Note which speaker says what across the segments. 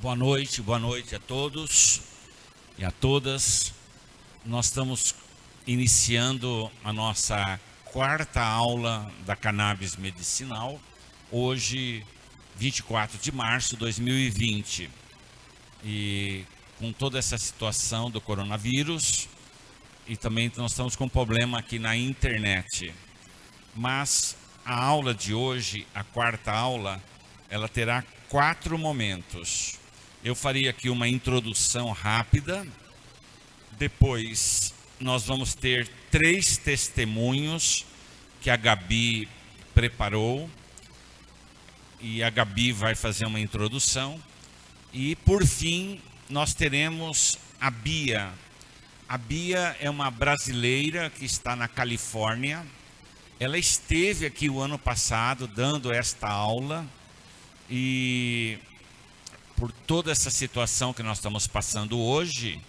Speaker 1: Boa noite a todos e a todas. Nós estamos iniciando a nossa quarta aula da cannabis medicinal, hoje, 24 de março de 2020. E com toda essa situação do coronavírus, e também nós estamos com um problema aqui na internet. Mas a aula de hoje, a quarta aula, ela terá 4 momentos. Eu faria aqui uma introdução rápida, depois nós vamos ter 3 testemunhos que a Gabi preparou, e a Gabi vai fazer uma introdução, e por fim nós teremos a Bia. A Bia é uma brasileira que está na Califórnia. Ela esteve aqui o ano passado dando esta aula, e por toda essa situação que nós estamos passando hoje,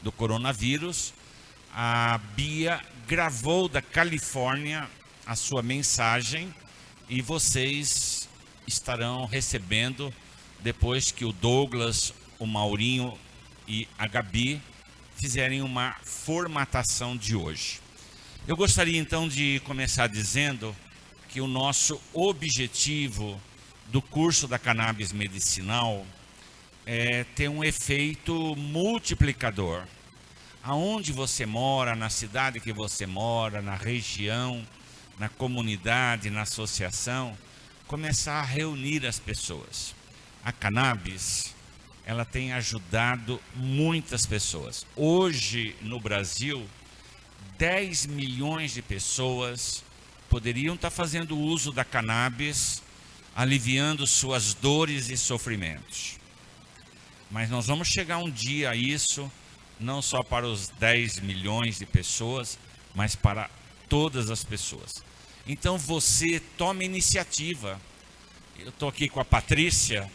Speaker 1: do coronavírus, a Bia gravou da Califórnia a sua mensagem, e vocês estarão recebendo depois que o Douglas, o Maurinho e a Gabi fizerem uma formatação de hoje. Eu gostaria então de começar dizendo que o nosso objetivo do curso da cannabis medicinal é ter um efeito multiplicador. Aonde você mora, na cidade que você mora, na região, na comunidade, na associação, começar a reunir as pessoas. A cannabis, ela tem ajudado muitas pessoas. Hoje, no Brasil, 10 milhões de pessoas poderiam estar fazendo uso da cannabis, aliviando suas dores e sofrimentos. Mas nós vamos chegar um dia a isso, não só para os 10 milhões de pessoas, mas para todas as pessoas. Então você tome iniciativa. Eu estou aqui com a Patrícia,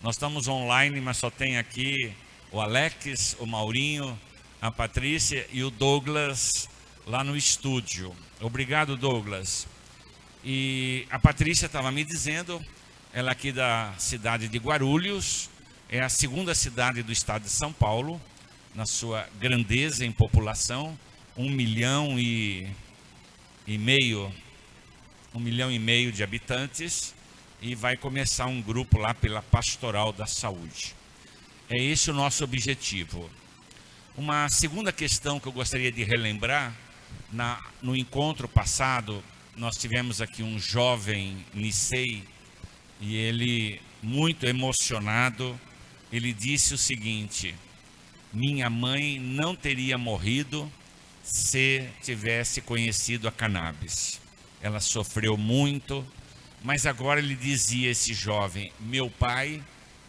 Speaker 1: nós estamos online, mas só tem aqui o Alex, o Maurinho, a Patrícia e o Douglas lá no estúdio. Obrigado, Douglas. E a Patrícia estava me dizendo, ela é aqui da cidade de Guarulhos, é a segunda cidade do estado de São Paulo, na sua grandeza em população, 1,5 milhão de habitantes, e vai começar um grupo lá pela Pastoral da Saúde. É esse o nosso objetivo. Uma segunda questão que eu gostaria de relembrar, no encontro passado, nós tivemos aqui um jovem Nisei, e ele, muito emocionado, ele disse o seguinte: minha mãe não teria morrido se tivesse conhecido a cannabis. Ela sofreu muito, mas agora ele dizia, esse jovem, meu pai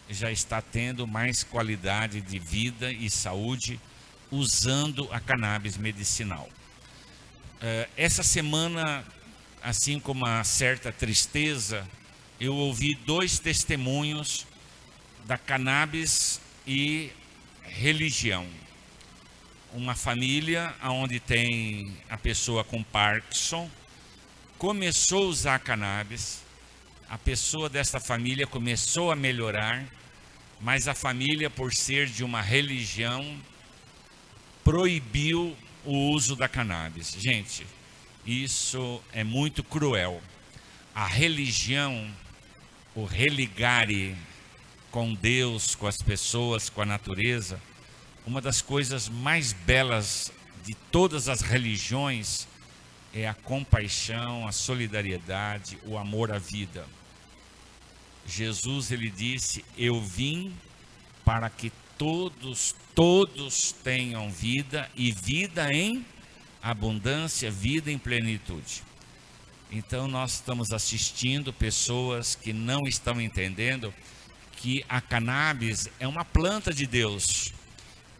Speaker 1: já está tendo mais qualidade de vida e saúde usando a cannabis medicinal. Essa semana, assim como uma certa tristeza, eu ouvi 2 testemunhos da cannabis e religião. Uma família onde tem a pessoa com Parkinson, começou a usar cannabis, a pessoa dessa família começou a melhorar, mas a família, por ser de uma religião, proibiu o uso da cannabis. Gente, isso é muito cruel. A religião, o religare com Deus, com as pessoas, com a natureza, uma das coisas mais belas de todas as religiões é a compaixão, a solidariedade, o amor à vida. Jesus, ele disse, eu vim para que todos tenham vida, e vida em abundância, vida em plenitude. Então nós estamos assistindo pessoas que não estão entendendo que a cannabis é uma planta de Deus.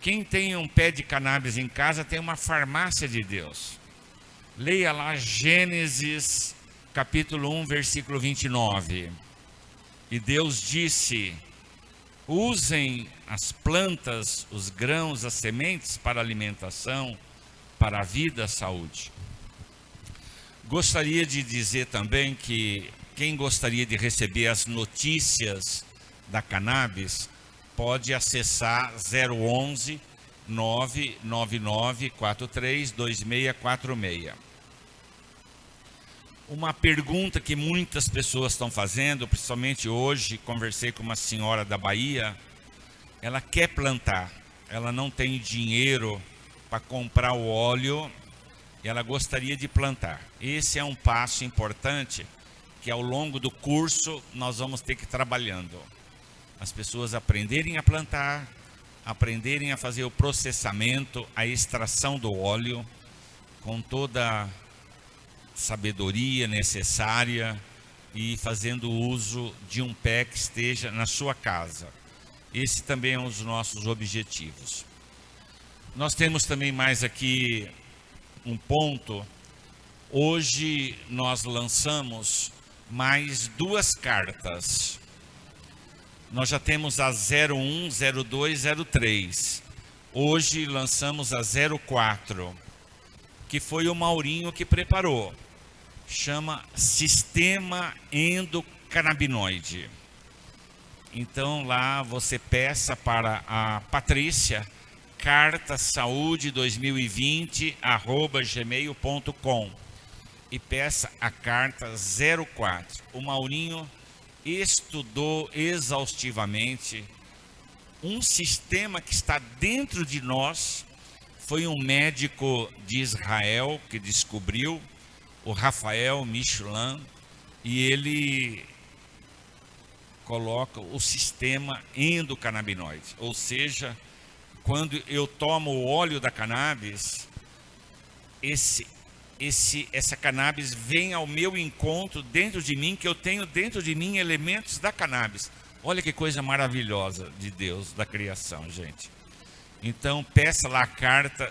Speaker 1: Quem tem um pé de cannabis em casa tem uma farmácia de Deus. Leia lá Gênesis capítulo 1, versículo 29. E Deus disse, usem as plantas, os grãos, as sementes para alimentação, para a vida, a saúde. Gostaria de dizer também que quem gostaria de receber as notícias da cannabis, pode acessar 011 999 43 2646. Uma pergunta que muitas pessoas estão fazendo, principalmente hoje, conversei com uma senhora da Bahia, ela quer plantar, ela não tem dinheiro para comprar o óleo e ela gostaria de plantar. Esse é um passo importante que ao longo do curso nós vamos ter que ir trabalhando. As pessoas aprenderem a plantar, aprenderem a fazer o processamento, a extração do óleo, com toda a sabedoria necessária e fazendo uso de um pé que esteja na sua casa. Esse também é um dos nossos objetivos. Nós temos também mais aqui um ponto. Hoje nós lançamos mais 2 cartas. Nós já temos a 01, 02, 03. Hoje lançamos a 04, que foi o Maurinho que preparou. Chama Sistema Endocannabinoide. Então lá você peça para a Patrícia, cartasaude2020@gmail.com e peça a carta 04. O Maurinho estudou exaustivamente um sistema que está dentro de nós. Foi um médico de Israel que descobriu, o Rafael Michelin, e ele coloca o sistema endocannabinoide, ou seja, quando eu tomo o óleo da cannabis, essa cannabis vem ao meu encontro dentro de mim, que eu tenho dentro de mim elementos da cannabis. Olha que coisa maravilhosa de Deus, da criação, gente. Então peça lá a carta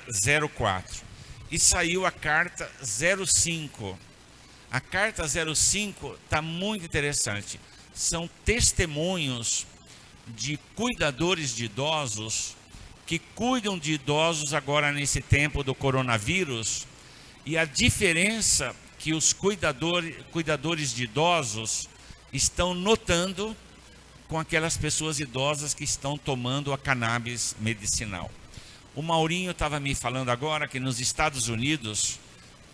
Speaker 1: 04. E saiu a carta 05. A carta 05 está muito interessante. São testemunhos de cuidadores de idosos que cuidam de idosos agora nesse tempo do coronavírus, e a diferença que os cuidadores de idosos estão notando com aquelas pessoas idosas que estão tomando a cannabis medicinal. O Maurinho estava me falando agora que nos Estados Unidos,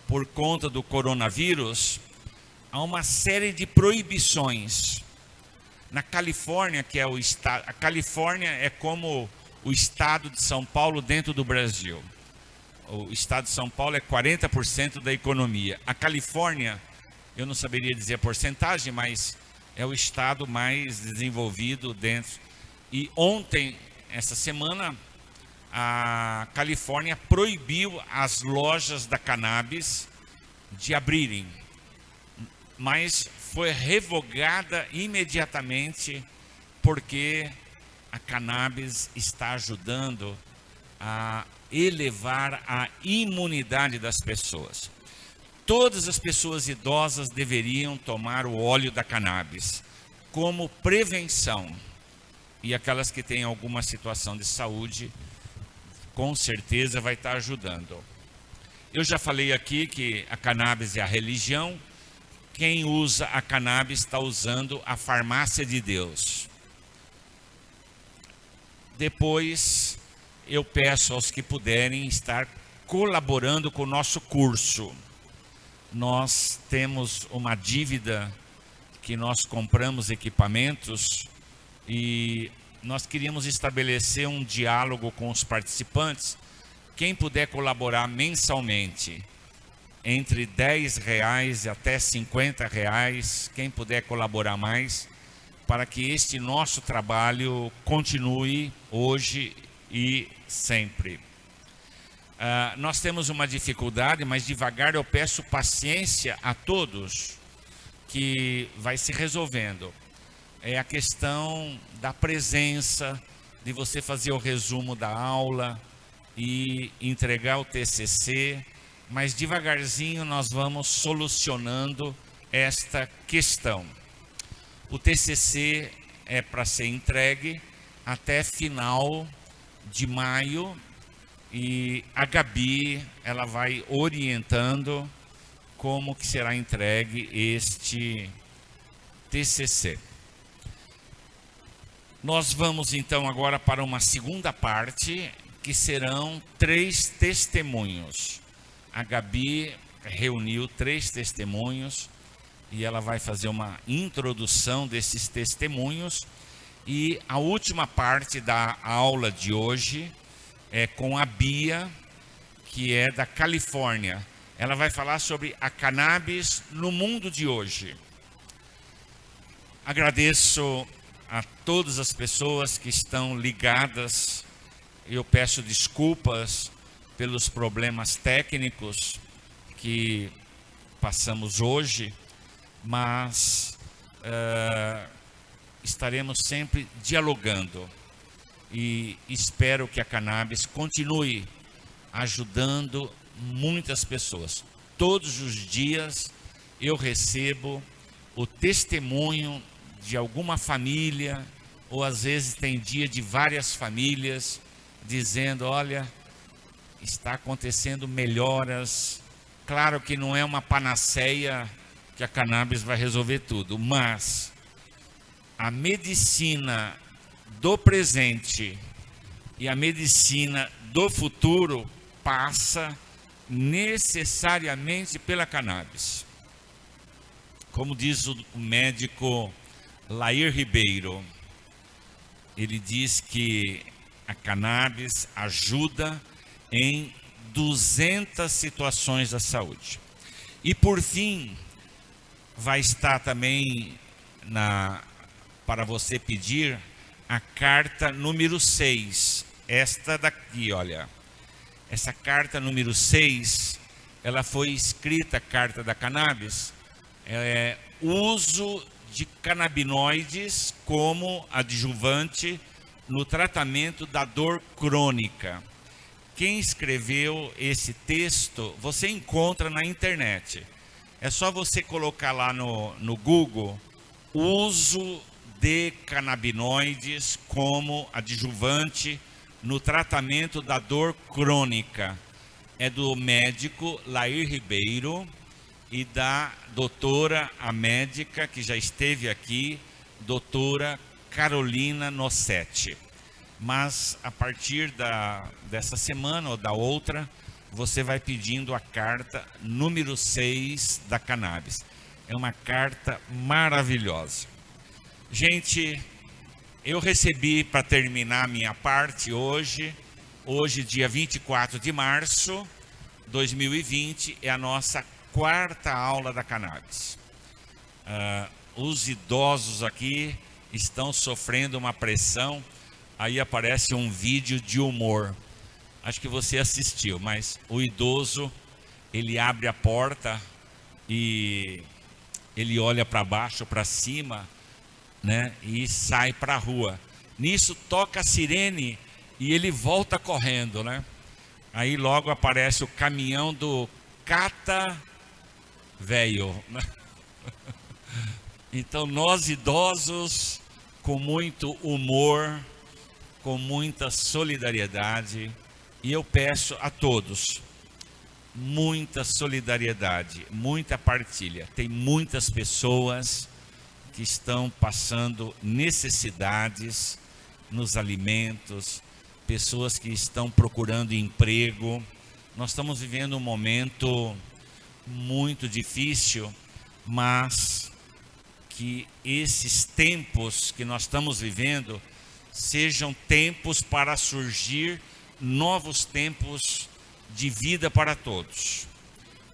Speaker 1: por conta do coronavírus, há uma série de proibições. Na Califórnia, que é o estado, a Califórnia é como o estado de São Paulo dentro do Brasil. O estado de São Paulo é 40% da economia. A Califórnia, eu não saberia dizer a porcentagem, mas é o estado mais desenvolvido dentro. E ontem, essa semana, a Califórnia proibiu as lojas da cannabis de abrirem, mas foi revogada imediatamente porque a cannabis está ajudando a elevar a imunidade das pessoas. Todas as pessoas idosas deveriam tomar o óleo da cannabis como prevenção, e aquelas que têm alguma situação de saúde, com certeza vai estar ajudando. Eu já falei aqui que a cannabis é a religião. Quem usa a cannabis está usando a farmácia de Deus. Depois, eu peço aos que puderem estar colaborando com o nosso curso. Nós temos uma dívida que nós compramos equipamentos e nós queríamos estabelecer um diálogo com os participantes. Quem puder colaborar mensalmente, entre R$10 até R$50, quem puder colaborar mais, para que este nosso trabalho continue hoje e sempre. Nós temos uma dificuldade, mas devagar eu peço paciência a todos, que vai se resolvendo. É a questão da presença, de você fazer o resumo da aula e entregar o TCC, mas devagarzinho nós vamos solucionando esta questão. O TCC é para ser entregue até final de maio, e a Gabi, ela vai orientando como que será entregue este TCC. Nós vamos então agora para uma segunda parte, que serão 3 testemunhos. A Gabi reuniu 3 testemunhos e ela vai fazer uma introdução desses testemunhos. E a última parte da aula de hoje é com a Bia, que é da Califórnia. Ela vai falar sobre a cannabis no mundo de hoje. Agradeço a todas as pessoas que estão ligadas. Eu peço desculpas pelos problemas técnicos que passamos hoje, mas estaremos sempre dialogando e espero que a cannabis continue ajudando muitas pessoas. Todos os dias eu recebo o testemunho de alguma família, ou às vezes tem dia de várias famílias, dizendo, olha, está acontecendo melhoras. Claro que não é uma panaceia que a cannabis vai resolver tudo, mas a medicina do presente e a medicina do futuro passa necessariamente pela cannabis. Como diz o médico Lair Ribeiro, ele diz que a cannabis ajuda em 200 situações da saúde. E por fim, vai estar também para você pedir a carta número 6. Esta daqui, olha. Essa carta número 6, ela foi escrita, a carta da cannabis, uso de canabinoides como adjuvante no tratamento da dor crônica. Quem escreveu esse texto, você encontra na internet. É só você colocar lá no Google, uso de canabinoides como adjuvante no tratamento da dor crônica. É do médico Lair Ribeiro e da doutora, a médica que já esteve aqui, doutora Carolina Nossetti. Mas a partir dessa semana ou da outra, você vai pedindo a carta número 6 da cannabis. É uma carta maravilhosa. Gente, eu recebi, para terminar a minha parte hoje, dia 24 de março de 2020, é a nossa 4ª aula da cannabis. Os idosos aqui estão sofrendo uma pressão. Aí aparece um vídeo de humor. Acho que você assistiu, mas o idoso, ele abre a porta e ele olha para baixo, para cima, né, e sai para a rua. Nisso toca a sirene e ele volta correndo, né? Aí logo aparece o caminhão do Cata Velho. Então nós idosos, com muito humor, com muita solidariedade, e eu peço a todos muita solidariedade, muita partilha. Tem muitas pessoas que estão passando necessidades nos alimentos, pessoas que estão procurando emprego. Nós estamos vivendo um momento muito difícil, mas que esses tempos que nós estamos vivendo sejam tempos para surgir novos tempos de vida para todos.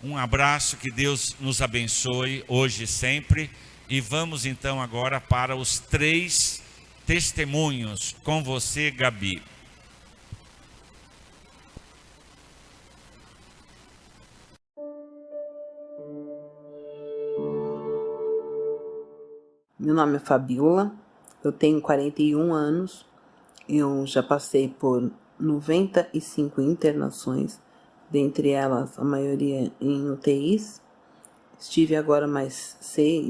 Speaker 1: Um abraço, que Deus nos abençoe hoje e sempre. E vamos então agora para os 3 testemunhos. Com você, Gabi.
Speaker 2: Meu nome é Fabiola, eu tenho 41 anos, eu já passei por 95 internações, dentre elas a maioria em UTIs. Estive agora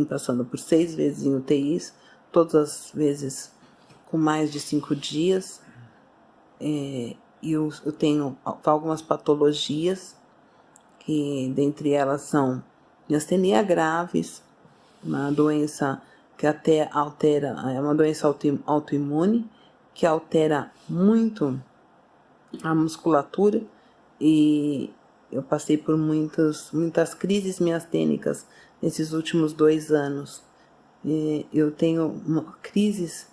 Speaker 2: passando por 6 vezes em UTIs, todas as vezes com mais de 5 dias. Eu tenho algumas patologias, que dentre elas são miastenia graves, uma doença que até altera, é uma doença autoimune, que altera muito a musculatura, e eu passei por muitas crises miastênicas nesses últimos 2 anos. Eu tenho crises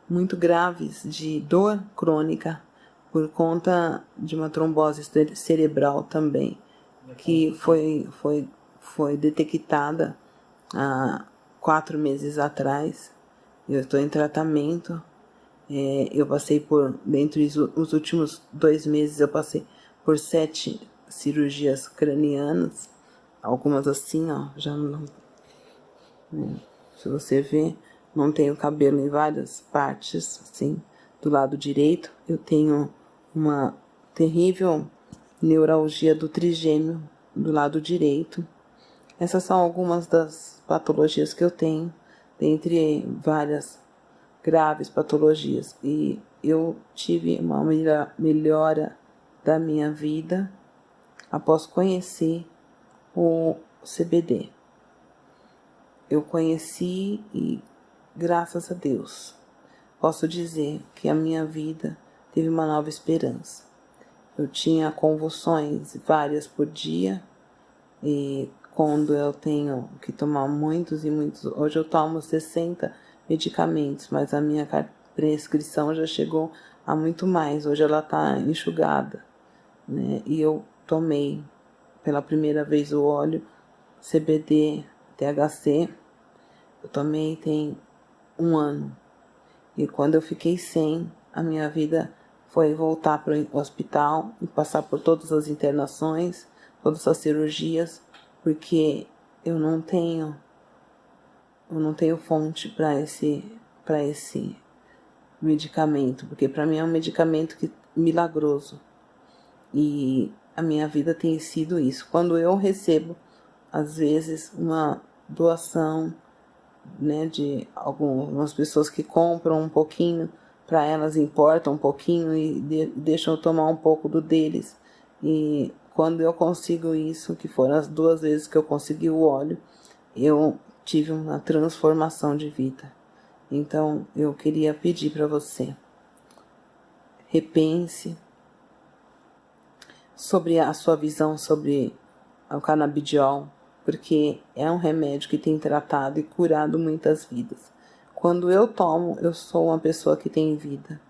Speaker 2: muito graves de dor crônica por conta de uma trombose cerebral também, que foi detectada há 4 meses atrás. Eu estou em tratamento. Eu passei dentre os últimos 2 meses, eu passei por 7 cirurgias cranianas, algumas assim, ó, já não, se você ver, não tenho cabelo em várias partes, assim, do lado direito. Eu tenho uma terrível neuralgia do trigêmeo do lado direito. Essas são algumas das patologias que eu tenho, dentre várias graves patologias. E eu tive uma melhora da minha vida após conhecer o CBD. Eu conheci e, graças a Deus, posso dizer que a minha vida teve uma nova esperança. Eu tinha convulsões várias por dia, e quando eu tenho que tomar muitos, hoje eu tomo 60 medicamentos, mas a minha prescrição já chegou a muito mais, hoje ela está enxugada, né? E eu tomei pela primeira vez o óleo CBD THC, eu tomei tem 1 ano, e quando eu fiquei sem, a minha vida foi voltar para o hospital e passar por todas as internações, todas as cirurgias, porque eu não tenho fonte para esse medicamento, porque para mim é um medicamento milagroso, e a minha vida tem sido isso. Quando eu recebo, às vezes, uma doação, né, de algumas pessoas que compram um pouquinho, para elas importa um pouquinho e deixam eu tomar um pouco do deles. E quando eu consigo isso, que foram as 2 vezes que eu consegui o óleo, eu tive uma transformação de vida. Então eu queria pedir para você, repense sobre a sua visão sobre o canabidiol, porque é um remédio que tem tratado e curado muitas vidas. Quando eu tomo, eu sou uma pessoa que tem vida.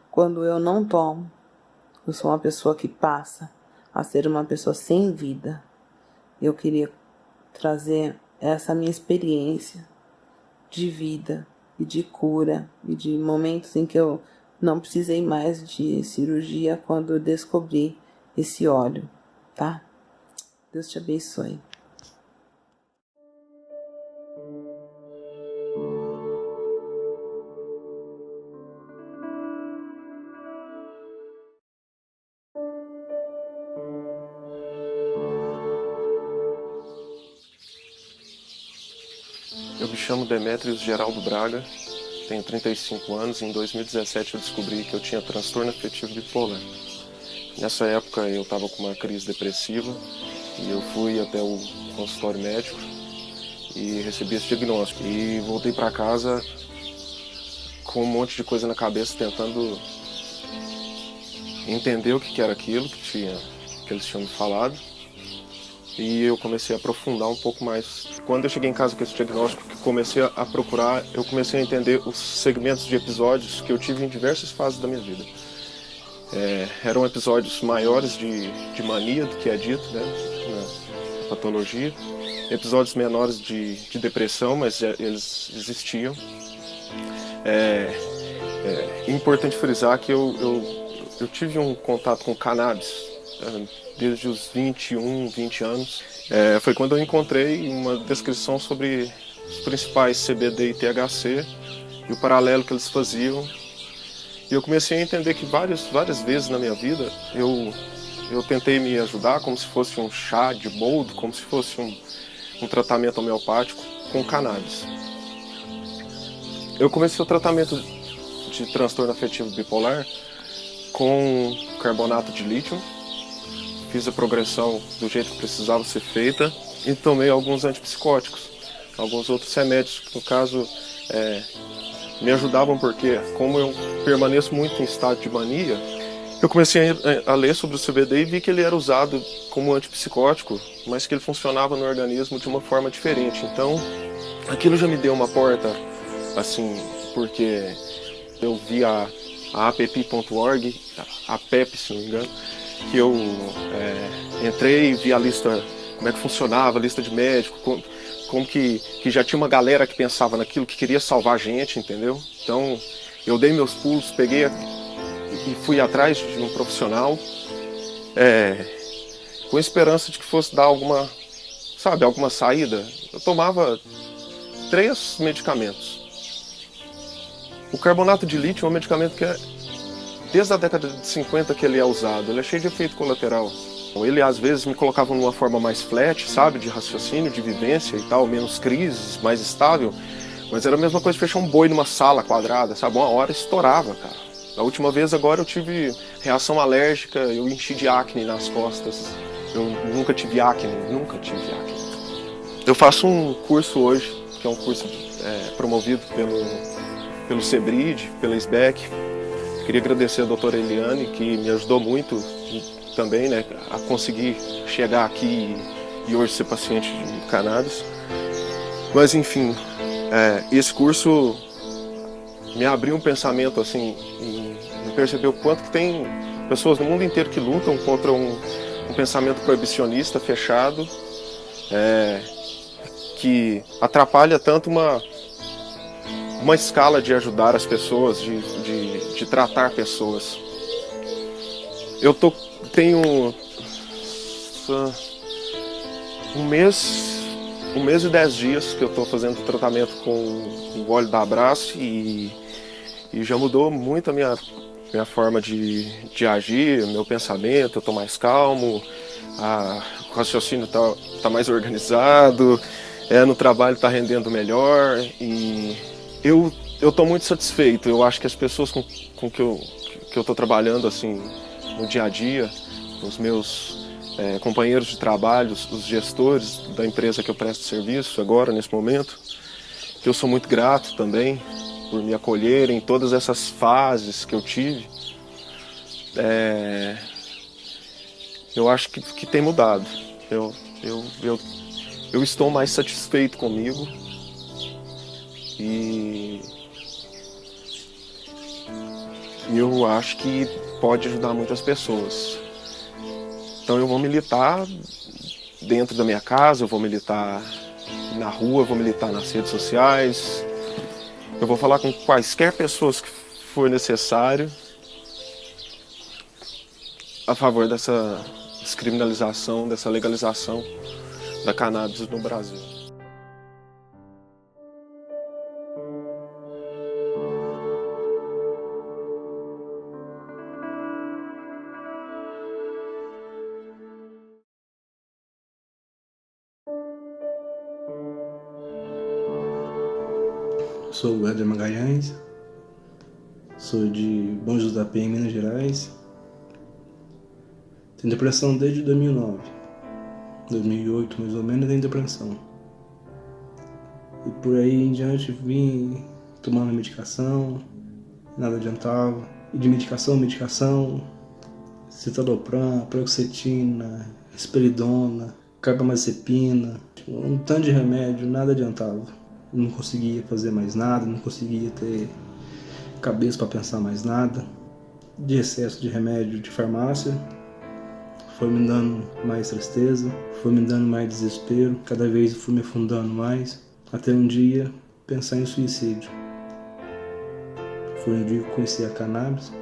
Speaker 2: Quando eu não tomo, eu sou uma pessoa que passa a ser uma pessoa sem vida. Eu queria trazer essa minha experiência de vida e de cura e de momentos em que eu não precisei mais de cirurgia quando eu descobri esse óleo, tá? Deus te abençoe.
Speaker 3: Eu me chamo Demetrios Geraldo Braga, tenho 35 anos e em 2017 eu descobri que eu tinha transtorno afetivo bipolar. Nessa época eu estava com uma crise depressiva e eu fui até o consultório médico e recebi esse diagnóstico. E voltei para casa com um monte de coisa na cabeça, tentando entender o que era aquilo que eles tinham me falado. E eu comecei a aprofundar um pouco mais. Quando eu cheguei em casa com esse diagnóstico, que comecei a procurar, eu comecei a entender os segmentos de episódios que eu tive em diversas fases da minha vida. Eram episódios maiores de mania, do que é dito, né, na patologia. Episódios menores de depressão, mas eles existiam. É importante frisar que eu tive um contato com cannabis desde os 20 anos. Foi quando eu encontrei uma descrição sobre os principais CBD e THC e o paralelo que eles faziam. E eu comecei a entender que várias vezes na minha vida eu tentei me ajudar como se fosse um chá de boldo, como se fosse um tratamento homeopático com cannabis. Eu comecei o tratamento de transtorno afetivo bipolar com carbonato de lítio. Fiz a progressão do jeito que precisava ser feita e tomei alguns antipsicóticos, alguns outros remédios. No caso, me ajudavam, porque como eu permaneço muito em estado de mania, eu comecei a ler sobre o CBD e vi que ele era usado como antipsicótico, mas que ele funcionava no organismo de uma forma diferente. Então, aquilo já me deu uma porta, assim, porque eu vi a app.org, a PEP, se não me engano, que eu entrei e vi a lista, como é que funcionava, a lista de médico, como que já tinha uma galera que pensava naquilo, que queria salvar a gente, entendeu? Então, eu dei meus pulos, peguei e fui atrás de um profissional, com a esperança de que fosse dar alguma saída. Eu tomava 3 medicamentos. O carbonato de lítio é um medicamento que desde a década de 50 que ele é usado. Ele é cheio de efeito colateral. Ele às vezes me colocava numa forma mais flat, sabe, de raciocínio, de vivência e tal, menos crises, mais estável. Mas era a mesma coisa de fechar um boi numa sala quadrada, sabe? Uma hora estourava, cara. A última vez agora eu tive reação alérgica, eu enchi de acne nas costas. Eu nunca tive acne. Eu faço um curso hoje, que é um curso promovido pelo CEBRID, pela SBEC. Queria agradecer a doutora Eliane, que me ajudou muito também, né, a conseguir chegar aqui e hoje ser paciente de cannabis. Mas enfim, esse curso me abriu um pensamento assim, e me percebeu o quanto que tem pessoas no mundo inteiro que lutam contra um pensamento proibicionista fechado, que atrapalha tanto uma escala de ajudar as pessoas, de tratar pessoas. Eu tenho um mês e 10 dias que eu estou fazendo tratamento com o óleo da Abraço e já mudou muito a minha forma de agir, meu pensamento. Eu estou mais calmo, o raciocínio tá mais organizado, no trabalho está rendendo melhor e eu estou muito satisfeito. Eu acho que as pessoas com que eu estou trabalhando assim no dia a dia, os meus companheiros de trabalho, os gestores da empresa que eu presto serviço agora, nesse momento, que eu sou muito grato também por me acolherem em todas essas fases que eu tive. Eu acho que tem mudado. Eu estou mais satisfeito comigo e eu acho que pode ajudar muitas pessoas. Então eu vou militar dentro da minha casa, eu vou militar na rua, eu vou militar nas redes sociais, eu vou falar com quaisquer pessoas que for necessário a favor dessa descriminalização, dessa legalização da cannabis no Brasil.
Speaker 4: Sou o Éder Magalhães, sou de Bom Jesus da Penha, em Minas Gerais. Tenho depressão desde 2009, 2008 mais ou menos, tenho depressão. E por aí em diante vim tomando medicação, nada adiantava. E de medicação, citalopram, paroxetina, risperidona, carbamazepina, um tanto de remédio, nada adiantava. Não conseguia fazer mais nada, não conseguia ter cabeça para pensar mais nada. De excesso de remédio de farmácia, foi me dando mais tristeza, foi me dando mais desespero, cada vez eu fui me afundando mais, até um dia pensar em suicídio. Foi um dia que eu conheci a cannabis,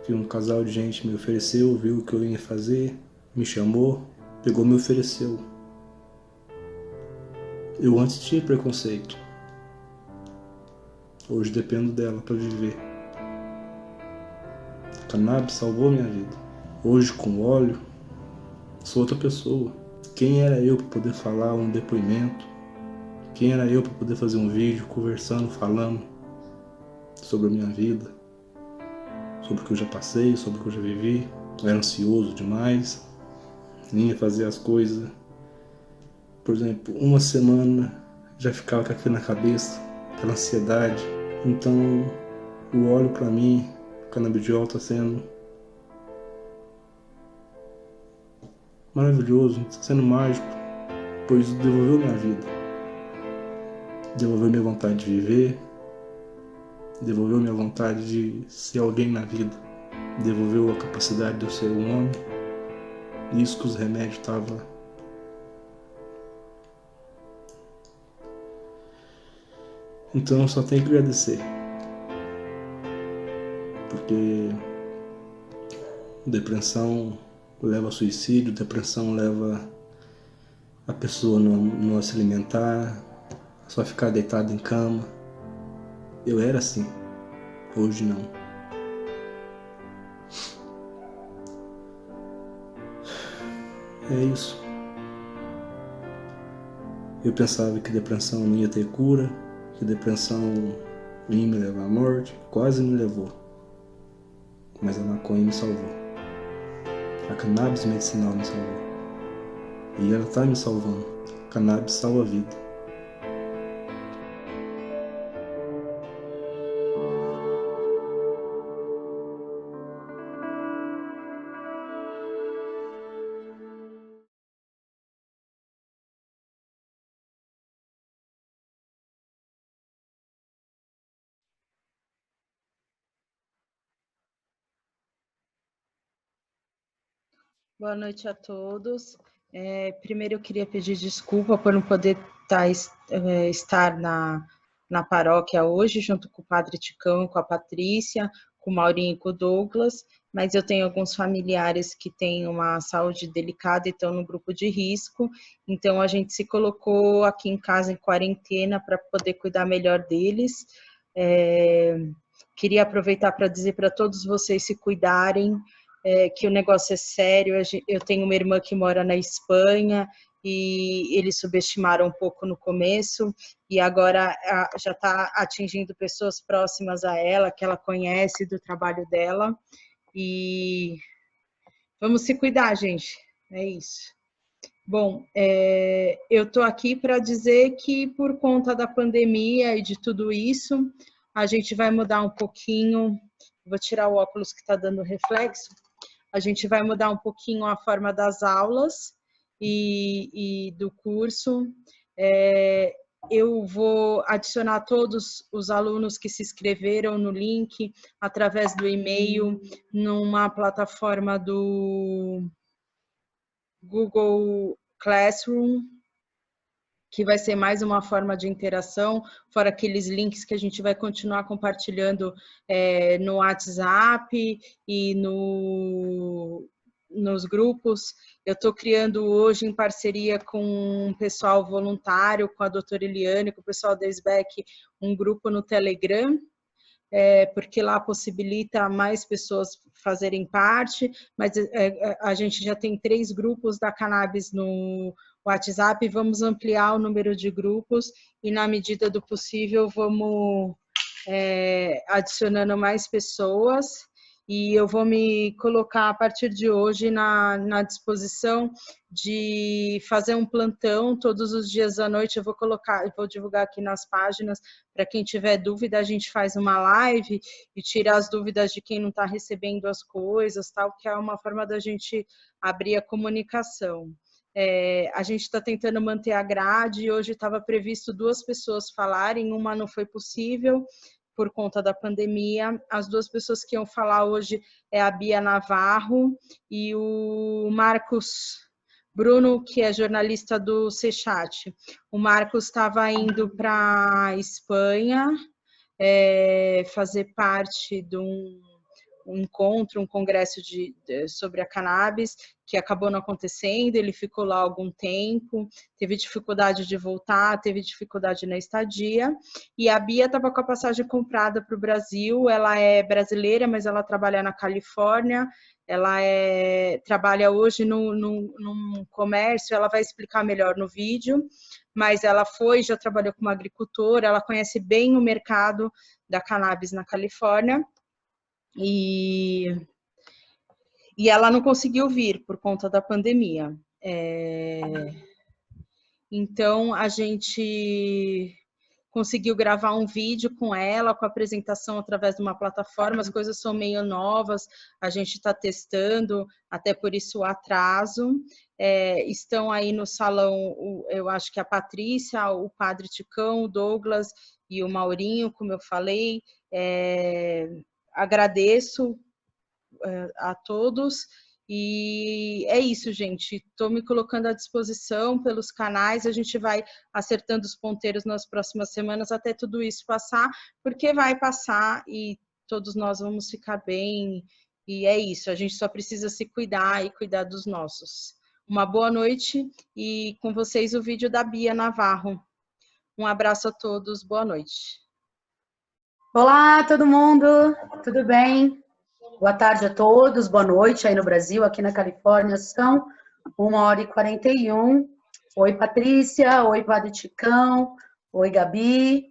Speaker 4: que um casal de gente me ofereceu, viu o que eu ia fazer, me chamou, pegou e me ofereceu. Eu antes tinha preconceito. Hoje dependo dela para viver. A cannabis salvou minha vida. Hoje, com óleo, sou outra pessoa. Quem era eu para poder falar um depoimento? Quem era eu para poder fazer um vídeo conversando, falando sobre a minha vida? Sobre o que eu já passei, sobre o que eu já vivi. Eu era ansioso demais. Nem ia fazer as coisas. Por exemplo, uma semana já ficava com aquilo na cabeça, aquela ansiedade. Então, o óleo para mim, o canabidiol está sendo maravilhoso, está sendo mágico, pois devolveu minha vida, devolveu minha vontade de viver, devolveu minha vontade de ser alguém na vida, devolveu a capacidade de eu ser um homem. Isso que os remédios estavam. Então eu só tenho que agradecer, porque depressão leva a suicídio, depressão leva a pessoa não se alimentar, só ficar deitado em cama. Eu era assim, hoje não. É isso. Eu pensava que depressão não ia ter cura, que depressão ia me levar à morte, quase me levou. Mas a maconha me salvou. A cannabis medicinal me salvou. E ela está me salvando. A cannabis salva a vida.
Speaker 5: Boa noite a todos. Primeiro eu queria pedir desculpa por não poder estar na paróquia hoje, junto com o Padre Ticão, com a Patrícia, com o Maurinho e com o Douglas, mas eu tenho alguns familiares que têm uma saúde delicada e estão no grupo de risco, então a gente se colocou aqui em casa em quarentena para poder cuidar melhor deles. Queria aproveitar para dizer para todos vocês se cuidarem, que o negócio é sério. Eu tenho uma irmã que mora na Espanha e eles subestimaram um pouco no começo e agora já está atingindo pessoas próximas a ela, que ela conhece do trabalho dela. E vamos se cuidar, gente. É isso. Bom, eu estou aqui para dizer que por conta da pandemia e de tudo isso, a gente vai mudar um pouquinho. Vou tirar o óculos que está dando reflexo. A gente vai mudar um pouquinho a forma das aulas e do curso. Eu vou adicionar todos os alunos que se inscreveram no link através do e-mail numa plataforma do Google Classroom, que vai ser mais uma forma de interação, fora aqueles links que a gente vai continuar compartilhando no WhatsApp e nos grupos. Eu estou criando hoje, em parceria com um pessoal voluntário, com a doutora Eliane, com o pessoal da SBEC, um grupo no Telegram, porque lá possibilita mais pessoas fazerem parte, mas a gente já tem 3 grupos da cannabis no WhatsApp, vamos ampliar o número de grupos e, na medida do possível, vamos adicionando mais pessoas. E eu vou me colocar a partir de hoje na disposição de fazer um plantão todos os dias à noite. Eu vou divulgar aqui nas páginas, para quem tiver dúvida, a gente faz uma live e tira as dúvidas de quem não está recebendo as coisas, tal, que é uma forma da gente abrir a comunicação. A gente está tentando manter a grade. Hoje estava previsto 2 pessoas falarem, uma não foi possível por conta da pandemia. As 2 pessoas que iam falar hoje é a Bia Navarro e o Marcos Bruno, que é jornalista do CChat. O Marcos estava indo para a Espanha fazer parte de um encontro, um congresso sobre a cannabis, que acabou não acontecendo. Ele ficou lá algum tempo, teve dificuldade de voltar, teve dificuldade na estadia, e a Bia estava com a passagem comprada para o Brasil. Ela é brasileira, mas ela trabalha na Califórnia, ela trabalha hoje num comércio, ela vai explicar melhor no vídeo, mas ela já trabalhou como agricultora, ela conhece bem o mercado da cannabis na Califórnia, e ela não conseguiu vir por conta da pandemia. Então, a gente conseguiu gravar um vídeo com ela, com a apresentação através de uma plataforma. As coisas são meio novas, a gente está testando, até por isso o atraso. Estão aí no salão, eu acho que a Patrícia, o Padre Ticão, o Douglas e o Maurinho, como eu falei. Agradeço a todos. E é isso, gente. Estou me colocando à disposição pelos canais. A gente vai acertando os ponteiros nas próximas semanas até tudo isso passar, porque vai passar e todos nós vamos ficar bem. E é isso. A gente só precisa se cuidar e cuidar dos nossos. Uma boa noite e com vocês o vídeo da Bia Navarro. Um abraço a todos. Boa noite.
Speaker 6: Olá, todo mundo. Tudo bem? Boa tarde a todos, boa noite aí no Brasil, aqui na Califórnia são 1h41. Oi, Patrícia, oi, Padre Ticão, oi, Gabi.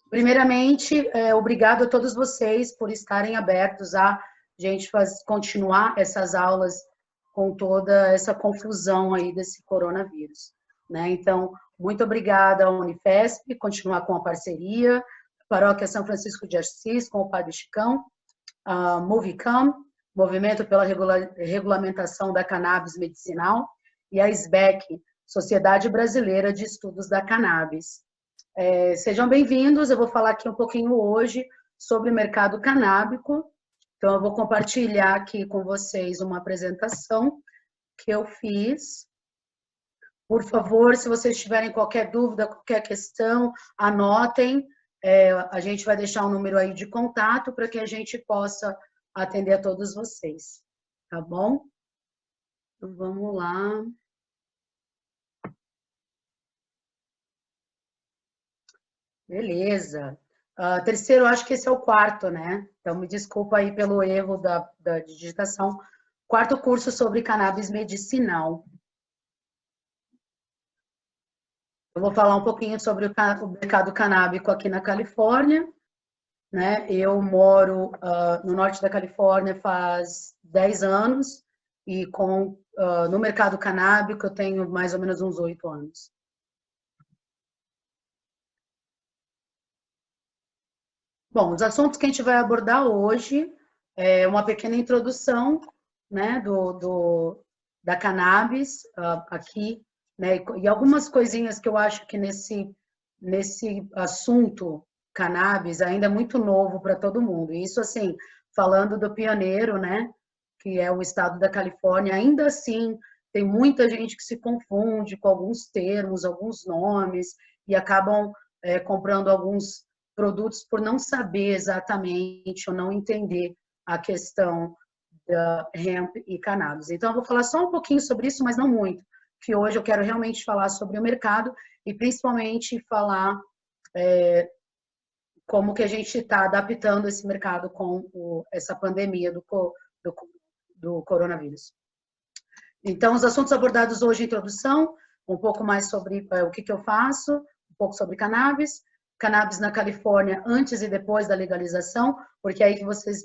Speaker 6: Primeiramente, obrigado a todos vocês por estarem abertos a gente continuar essas aulas com toda essa confusão aí desse coronavírus, né? Então, muito obrigada ao Unifesp, continuar com a parceria, Paróquia São Francisco de Assis, com o Padre Chicão, a Movicam, Movimento pela Regulamentação da Cannabis Medicinal, e a SBEC, Sociedade Brasileira de Estudos da Cannabis. Sejam bem-vindos, eu vou falar aqui um pouquinho hoje sobre o mercado canábico. Então, eu vou compartilhar aqui com vocês uma apresentação que eu fiz. Por favor, se vocês tiverem qualquer dúvida, qualquer questão, anotem. A gente vai deixar um número aí de contato para que a gente possa atender a todos vocês, tá bom? Então, vamos lá. Beleza. Terceiro, acho que esse é o quarto, né? Então, me desculpa aí pelo erro da digitação. Quarto curso sobre cannabis medicinal. Eu vou falar um pouquinho sobre o mercado canábico aqui na Califórnia, né? Eu moro no norte da Califórnia faz 10 anos e no mercado canábico eu tenho mais ou menos uns 8 anos. Bom, os assuntos que a gente vai abordar hoje é uma pequena introdução, né, da cannabis aqui, né, e algumas coisinhas que eu acho que nesse assunto cannabis ainda é muito novo para todo mundo. E isso, assim, falando do pioneiro, né, que é o estado da Califórnia, ainda assim tem muita gente que se confunde com alguns termos, alguns nomes, e acabam comprando alguns produtos por não saber exatamente ou não entender a questão da hemp e cannabis. Então, eu vou falar só um pouquinho sobre isso, mas não muito, que hoje eu quero realmente falar sobre o mercado e principalmente falar como que a gente está adaptando esse mercado com essa pandemia do coronavírus. Então, os assuntos abordados hoje, introdução, um pouco mais sobre o que eu faço, um pouco sobre cannabis na Califórnia antes e depois da legalização, porque aí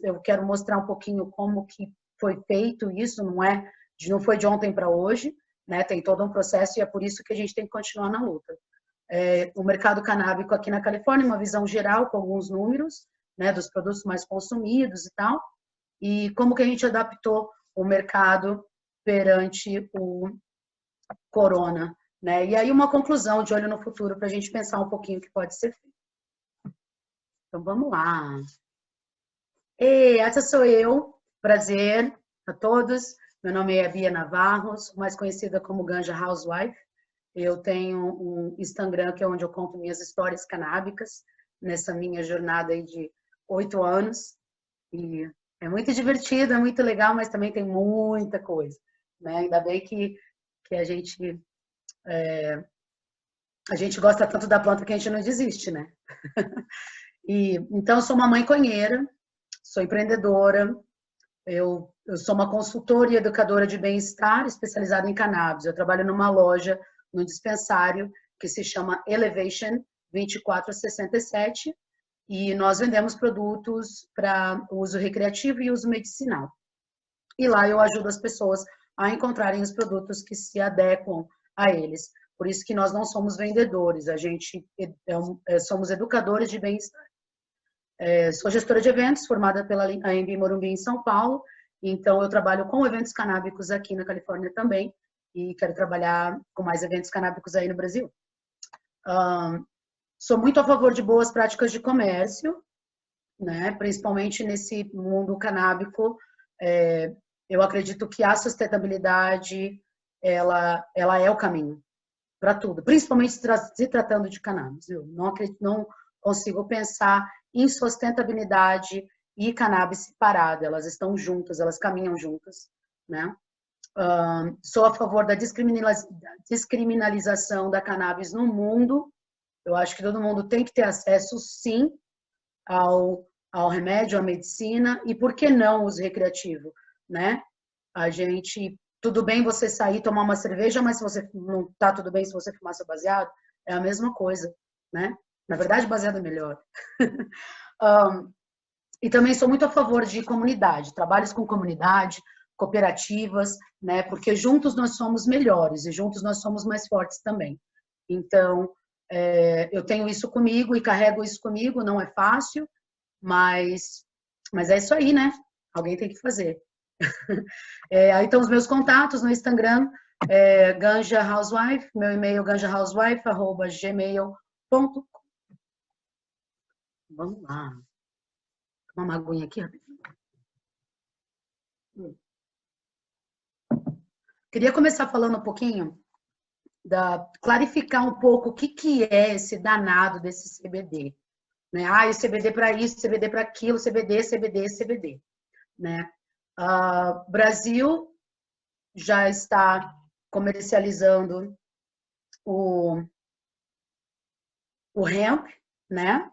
Speaker 6: eu quero mostrar um pouquinho como que foi feito isso, não foi de ontem para hoje, né? Tem todo um processo e é por isso que a gente tem que continuar na luta. O mercado canábico aqui na Califórnia, uma visão geral com alguns números, né, dos produtos mais consumidos e tal, e como que a gente adaptou o mercado perante o corona, né? E aí uma conclusão de olho no futuro para a gente pensar um pouquinho o que pode ser feito. Então vamos lá. Essa sou eu, prazer a todos. Meu nome é Bia Navarro, mais conhecida como Ganja Housewife. Eu tenho um Instagram que é onde eu conto minhas histórias canábicas nessa minha jornada aí de 8 anos. E é muito divertido, é muito legal, mas também tem muita coisa, né? Ainda bem que a gente gosta tanto da planta que a gente não desiste, né? Então, eu sou uma mãe conheira, sou empreendedora, eu sou uma consultora e educadora de bem-estar especializada em cannabis. Eu trabalho numa loja, num dispensário, que se chama Elevation 2467, e nós vendemos produtos para uso recreativo e uso medicinal. E lá eu ajudo as pessoas a encontrarem os produtos que se adequam a eles. Por isso que nós não somos vendedores, a gente somos educadores de bem-estar. Sou gestora de eventos, formada pela AMB Morumbi em São Paulo, então eu trabalho com eventos canábicos aqui na Califórnia também, e quero trabalhar com mais eventos canábicos aí no Brasil. Sou muito a favor de boas práticas de comércio, né? Principalmente nesse mundo canábico. Eu acredito que a sustentabilidade ela é o caminho para tudo, principalmente se tratando de cannabis. Eu não consigo pensar em sustentabilidade e cannabis separada. Elas estão juntas, elas caminham juntas, né? Sou a favor da descriminalização da cannabis no mundo. Eu acho que todo mundo tem que ter acesso, sim, ao remédio, à medicina, e por que não uso recreativo, né? Tudo bem você sair tomar uma cerveja, mas se você não tá tudo bem se você fumar seu baseado, é a mesma coisa, né? Na verdade, baseado é melhor. E também sou muito a favor de comunidade, trabalhos com comunidade, cooperativas, né? Porque juntos nós somos melhores e juntos nós somos mais fortes também. Então, eu tenho isso comigo e carrego isso comigo, não é fácil, mas é isso aí, né? Alguém tem que fazer. Aí estão os meus contatos no Instagram, Ganja Housewife, meu e-mail ganjahousewife@gmail.com. Vamos lá. Uma aguinha aqui, rapidinho. Queria começar falando um pouquinho, clarificar um pouco o que é esse danado desse CBD. Né? O CBD para isso, CBD para aquilo, CBD, né? Brasil já está comercializando o hemp, né?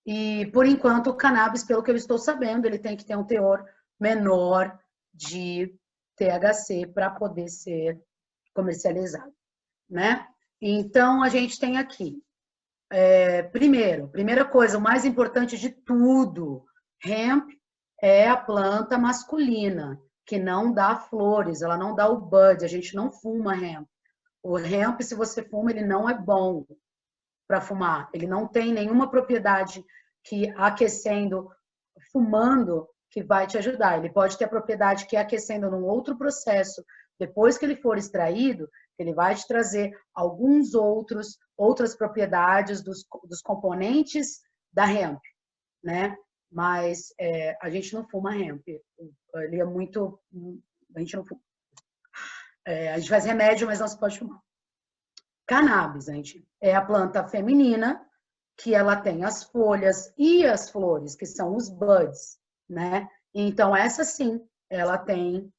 Speaker 6: E, por enquanto, o cannabis, pelo que eu estou sabendo, ele tem que ter um teor menor de THC para poder ser comercializado, né? Então, a gente tem aqui, primeira coisa, o mais importante de tudo, hemp é a planta masculina, que não dá flores, ela não dá o bud, a gente não fuma hemp. O hemp, se você fuma, ele não é bom para fumar, ele não tem nenhuma propriedade que aquecendo, fumando, que vai te ajudar. Ele pode ter a propriedade que aquecendo num outro processo, depois que ele for extraído, ele vai te trazer outras propriedades dos componentes da hemp, né? Mas a gente não fuma hemp. Ele é muito... A gente não fuma. A gente faz remédio, mas não se pode fumar. Cannabis, gente, é a planta feminina, que ela tem as folhas e as flores, que são os buds, né? Então, essa sim, ela tem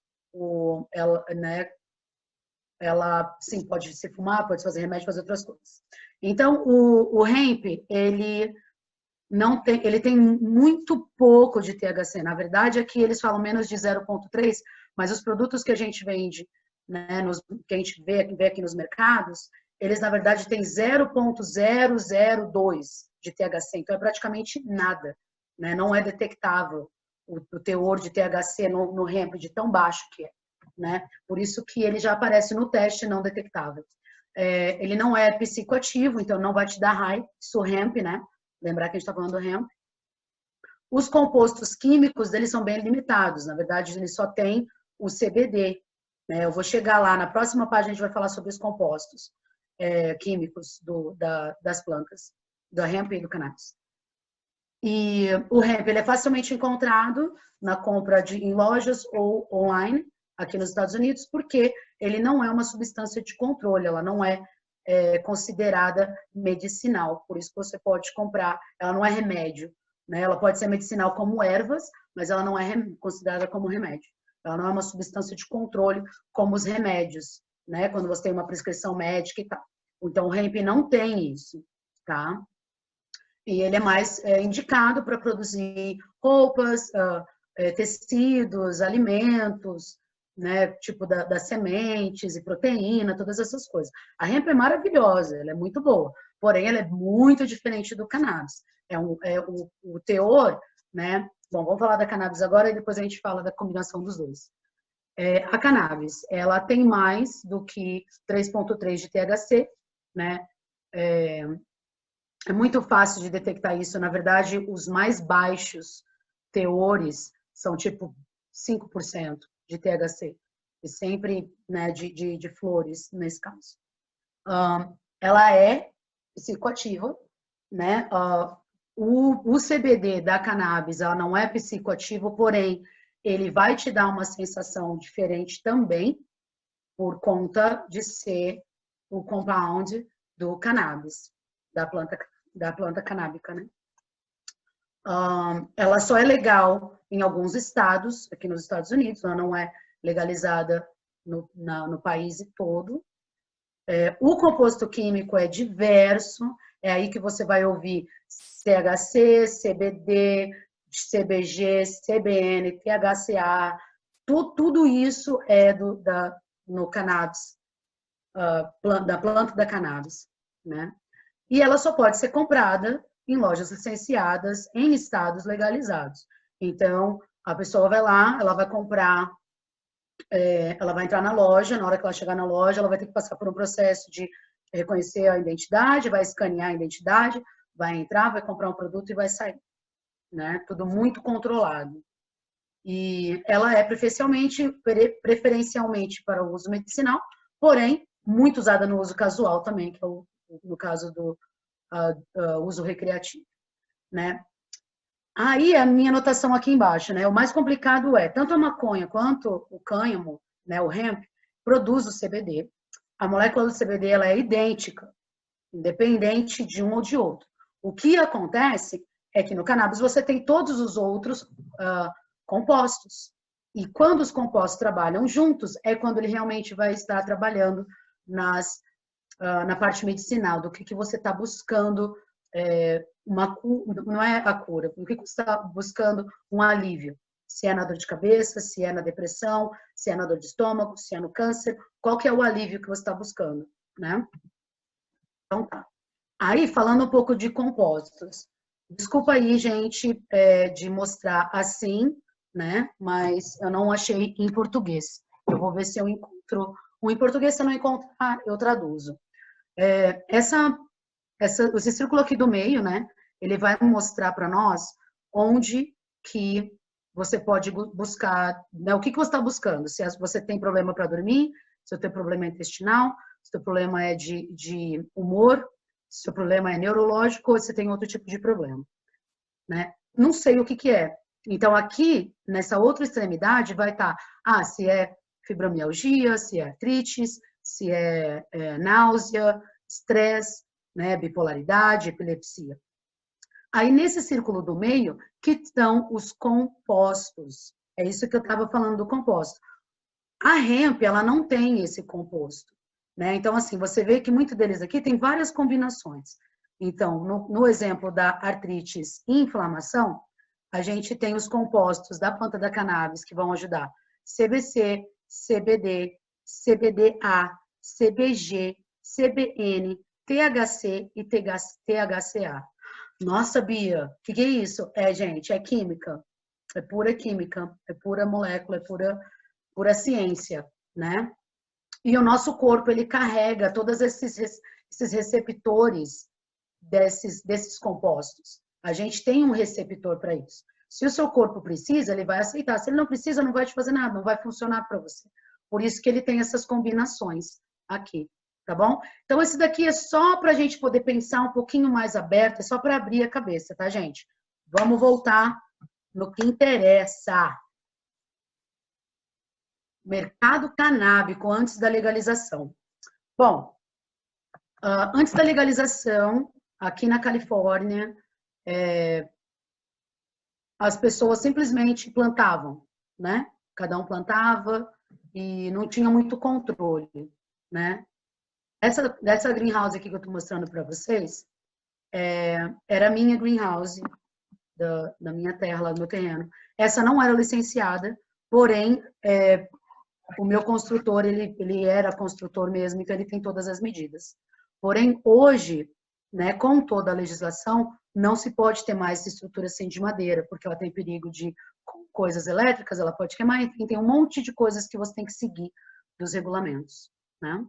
Speaker 6: ela sim, pode se fumar, pode fazer remédio, fazer outras coisas. Então, o hemp, ele tem muito pouco de THC. Na verdade, aqui eles falam menos de 0,3, mas os produtos que a gente vende, né, que a gente vê aqui nos mercados, eles, na verdade, têm 0,002 de THC. Então, é praticamente nada, né? Não é detectável o teor de THC no hemp, de tão baixo que é, né? Por isso que ele já aparece no teste não detectável. Ele não é psicoativo, então não vai te dar high, isso hemp, né? Lembrar que a gente está falando do hemp. Os compostos químicos deles são bem limitados. Na verdade, ele só tem o CBD. Né? Eu vou chegar lá, na próxima página a gente vai falar sobre os compostos químicos das plantas, do hemp e do cannabis. E o hemp ele é facilmente encontrado na compra em lojas ou online, aqui nos Estados Unidos, porque ele não é uma substância de controle, ela não é considerada medicinal, por isso que você pode comprar, ela não é remédio, né? Ela pode ser medicinal como ervas, mas ela não é considerada como remédio. Ela não é uma substância de controle como os remédios, né? Quando você tem uma prescrição médica e tal. Então, o hemp não tem isso, tá? E ele é mais indicado para produzir roupas, tecidos, alimentos, né? Tipo das sementes e proteína, todas essas coisas. A hemp é maravilhosa, ela é muito boa, porém ela é muito diferente do cannabis. O teor, né? Bom, vamos falar da cannabis agora e depois a gente fala da combinação dos dois. A cannabis, ela tem mais do que 3,3 de THC, né? É muito fácil de detectar isso. Na verdade, os mais baixos teores são tipo 5% de THC. E sempre, né, de flores, nesse caso. Ela é psicoativa, né? O CBD da cannabis, ela não é psicoativo, porém, ele vai te dar uma sensação diferente também, por conta de ser o compound do cannabis, da planta canábica, né? Ela só é legal em alguns estados, aqui nos Estados Unidos, ela não é legalizada no país todo. O composto químico é diverso, é aí que você vai ouvir THC, CBD, CBG, CBN, THCA, tudo isso é no cannabis, da planta da cannabis, né? E ela só pode ser comprada em lojas licenciadas em estados legalizados. Então, a pessoa vai lá, ela vai comprar, ela vai entrar na loja, na hora que ela chegar na loja, ela vai ter que passar por um processo de reconhecer a identidade, vai escanear a identidade, vai entrar, vai comprar um produto e vai sair, né? Tudo muito controlado. E ela é preferencialmente para o uso medicinal, porém, muito usada no uso casual também, que é no caso do uso recreativo, né? Aí, a minha anotação aqui embaixo, né? O mais complicado é, tanto a maconha quanto o cânhamo, né, o hemp, produz o CBD. A molécula do CBD, ela é idêntica, independente de um ou de outro. O que acontece é que no cannabis você tem todos os outros compostos. E quando os compostos trabalham juntos, é quando ele realmente vai estar trabalhando na parte medicinal, do que você está buscando, não é a cura, do que você está buscando um alívio. Se é na dor de cabeça, se é na depressão, se é na dor de estômago, se é no câncer, qual que é o alívio que você está buscando, né? Então tá. Aí, falando um pouco de compostos. Desculpa aí, gente, de mostrar assim, né? Mas eu não achei em português. Eu vou ver se eu encontro um em português. Se eu não encontrar, eu traduzo. Esse círculo aqui do meio, né? Ele vai mostrar para nós onde que você pode buscar, né? O que você está buscando? Se você tem problema para dormir, se você tem problema intestinal, se o seu problema é de humor, se o seu problema é neurológico ou se tem outro tipo de problema, né? Não sei o que é. Então, aqui, nessa outra extremidade, vai estar, se é fibromialgia, se é artrites, se é náusea, estresse, né, bipolaridade, epilepsia. Aí, nesse círculo do meio, que estão os compostos. É isso que eu estava falando do composto. A hemp, ela não tem esse composto, né? Então, assim, você vê que muitos deles aqui tem várias combinações. Então, no exemplo da artrites e inflamação, a gente tem os compostos da planta da cannabis que vão ajudar CBC, CBD, CBDA, CBG, CBN, THC e THCA. Nossa, Bia, o que é isso? Gente, é química. É pura química, é pura molécula, é pura ciência, né? E o nosso corpo, ele carrega todos esses receptores desses compostos. A gente tem um receptor para isso. Se o seu corpo precisa, ele vai aceitar. Se ele não precisa, não vai te fazer nada, não vai funcionar para você. Por isso que ele tem essas combinações aqui, tá bom? Então, esse daqui é só para a gente poder pensar um pouquinho mais aberto, é só para abrir a cabeça, tá, gente? Vamos voltar no que interessa. Mercado canábico antes da legalização. Bom, antes da legalização, aqui na Califórnia, as pessoas simplesmente plantavam, né? Cada um plantava e não tinha muito controle, né? Essa greenhouse aqui que eu estou mostrando para vocês, era a minha greenhouse da minha terra, lá do meu terreno. Essa não era licenciada, porém, o meu construtor, ele era construtor mesmo, então ele tem todas as medidas. Porém, hoje, né, com toda a legislação, não se pode ter mais estrutura assim de madeira, porque ela tem perigo de coisas elétricas, ela pode queimar, enfim, tem um monte de coisas que você tem que seguir dos regulamentos, né?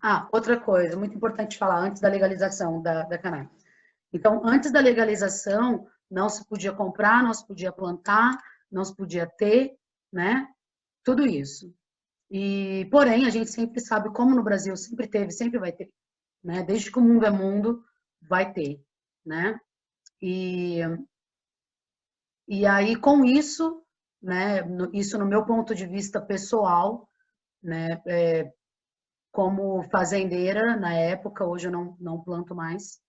Speaker 6: Ah, outra coisa, muito importante falar, antes da legalização da cannabis. Então, antes da legalização, não se podia comprar, não se podia plantar, não se podia ter, né? Tudo isso. E, porém, a gente sempre sabe, como no Brasil sempre teve, sempre vai ter, né? Desde que o mundo é mundo, vai ter, né? E aí, com isso, né? Isso no meu ponto de vista pessoal, né? Como fazendeira na época, hoje eu não planto mais.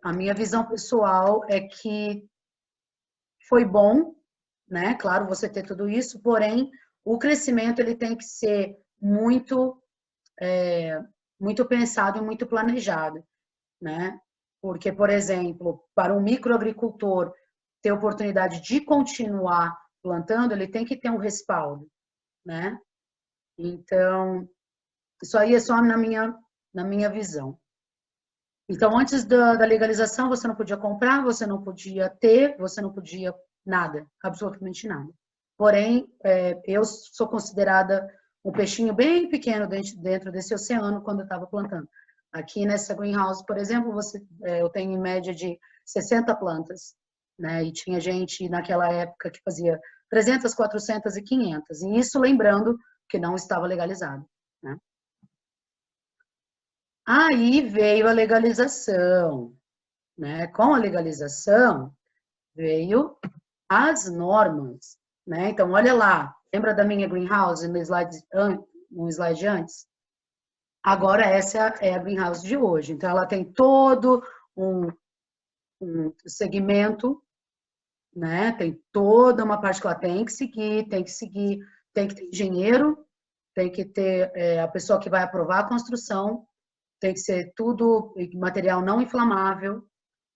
Speaker 6: A minha visão pessoal é que foi bom, né? Claro, você ter tudo isso, porém o crescimento ele tem que ser muito muito pensado e muito planejado, né? Porque, por exemplo, para um microagricultor ter oportunidade de continuar plantando, ele tem que ter um respaldo, né? Então, isso aí é só na minha visão. Então, antes da legalização, você não podia comprar, você não podia ter, você não podia nada, absolutamente nada. Porém, eu sou considerada um peixinho bem pequeno dentro desse oceano quando eu estava plantando. Aqui nessa greenhouse, por exemplo, eu tenho em média de 60 plantas, né? E tinha gente naquela época que fazia 300, 400 e 500. E isso lembrando que não estava legalizado, né? Aí veio a legalização, né? Com a legalização veio as normas, né? Então, olha lá, lembra da minha greenhouse no slide antes? Agora essa é a greenhouse de hoje. Então, ela tem todo um segmento, né? Tem toda uma parte que ela tem que seguir, tem que ter engenheiro, tem que ter a pessoa que vai aprovar a construção, tem que ser tudo material não inflamável,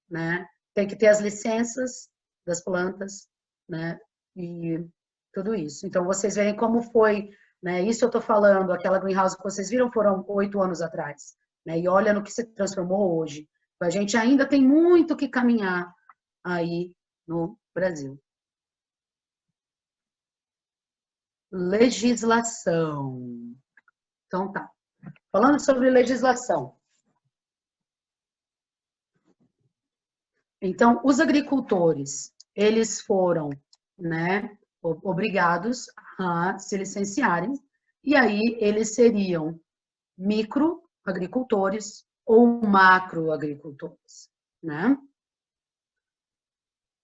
Speaker 6: né? Tem que ter as licenças das plantas, né? E tudo isso. Então, vocês veem como foi, né? Isso eu estou falando, aquela greenhouse que vocês viram foram 8 anos atrás, né? E olha no que se transformou hoje. A gente ainda tem muito que caminhar aí no Brasil. Legislação. Então, tá. Falando sobre legislação. Então, os agricultores, eles foram, né, obrigados a se licenciarem, e aí eles seriam microagricultores ou macroagricultores, né?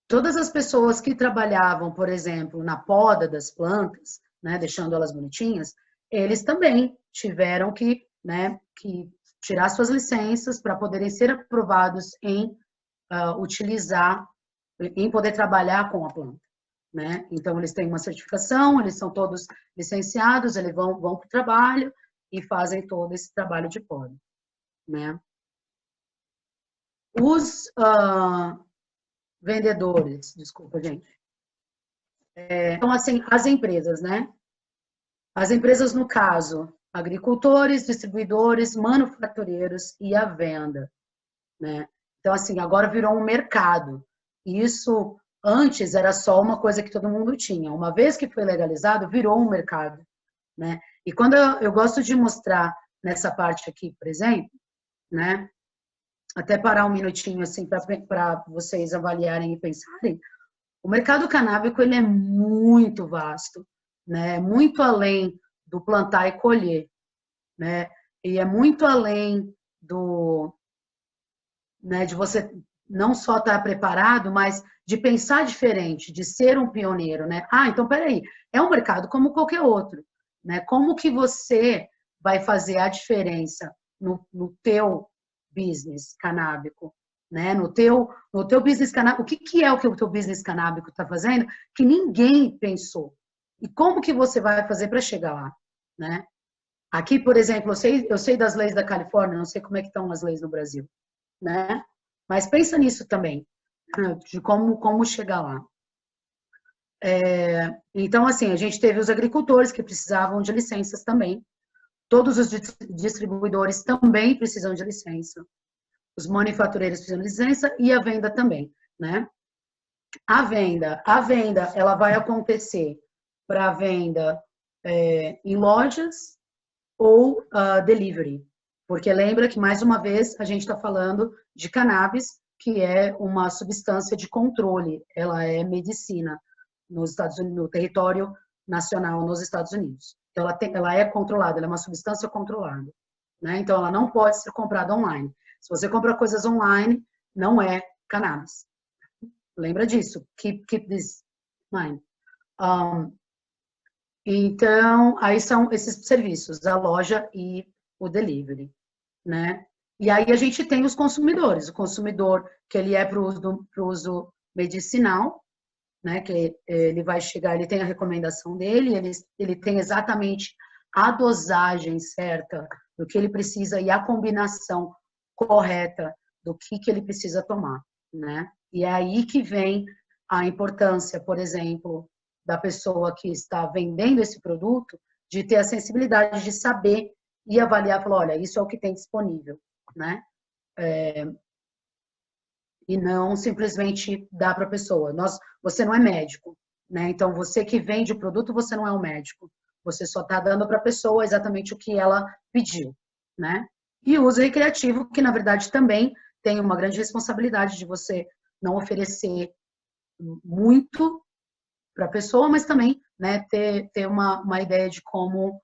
Speaker 6: Todas as pessoas que trabalhavam, por exemplo, na poda das plantas, né, deixando elas bonitinhas, eles também tiveram que, né, que tirar suas licenças para poderem ser aprovados em utilizar, em poder trabalhar com a planta, né? Então, eles têm uma certificação, eles são todos licenciados, eles vão para o trabalho e fazem todo esse trabalho de poda, né? Os vendedores, desculpa, gente. Então, assim, as empresas, né? As empresas, no caso, agricultores, distribuidores, manufatureiros e a venda, né? Então, assim, agora virou um mercado. Isso, antes, era só uma coisa que todo mundo tinha. Uma vez que foi legalizado, virou um mercado, né? E quando eu gosto de mostrar nessa parte aqui, por exemplo, né? Até parar um minutinho, assim, para vocês avaliarem e pensarem, o mercado canábico, ele é muito vasto, né? Muito além do plantar e colher, né? E é muito além né, de você não só estar preparado, mas de pensar diferente, de ser um pioneiro, né? Ah, então, peraí, é um mercado como qualquer outro, né? Como que você vai fazer a diferença no teu business canábico, né? No teu business canábico, o que é o que o teu business canábico está fazendo que ninguém pensou? E como que você vai fazer para chegar lá, né? Aqui, por exemplo, eu sei das leis da Califórnia, não sei como é que estão as leis no Brasil, né? Mas pensa nisso também, de como chegar lá. Então, assim, a gente teve os agricultores que precisavam de licenças também. Todos os distribuidores também precisam de licença. os manufatureiros precisam de licença e a venda também, né? A venda, ela vai acontecer para venda em lojas ou delivery, porque lembra que, mais uma vez, a gente está falando de cannabis, que é uma substância de controle, ela é medicina nos Estados Unidos, no território nacional nos Estados Unidos. Então, ela é controlada, ela é uma substância controlada, né? Então, ela não pode ser comprada online. Se você compra coisas online, não é cannabis. Lembra disso. Keep this in mind. Então, aí são esses serviços, a loja e o delivery, né? E aí a gente tem os consumidores. O consumidor que ele é para o uso medicinal, né? Que ele vai chegar, ele tem a recomendação dele, ele tem exatamente a dosagem certa do que ele precisa e a combinação correta do que ele precisa tomar, né? E é aí que vem a importância, por exemplo, da pessoa que está vendendo esse produto, de ter a sensibilidade de saber e avaliar, falar, olha, isso é o que tem disponível, né? E não simplesmente dar para a pessoa. Você não é médico, né? Então, você que vende o produto, você não é um médico. Você só está dando para a pessoa exatamente o que ela pediu, né? E o uso recreativo, que na verdade também tem uma grande responsabilidade de você não oferecer muito para a pessoa, mas também, né, ter uma ideia de como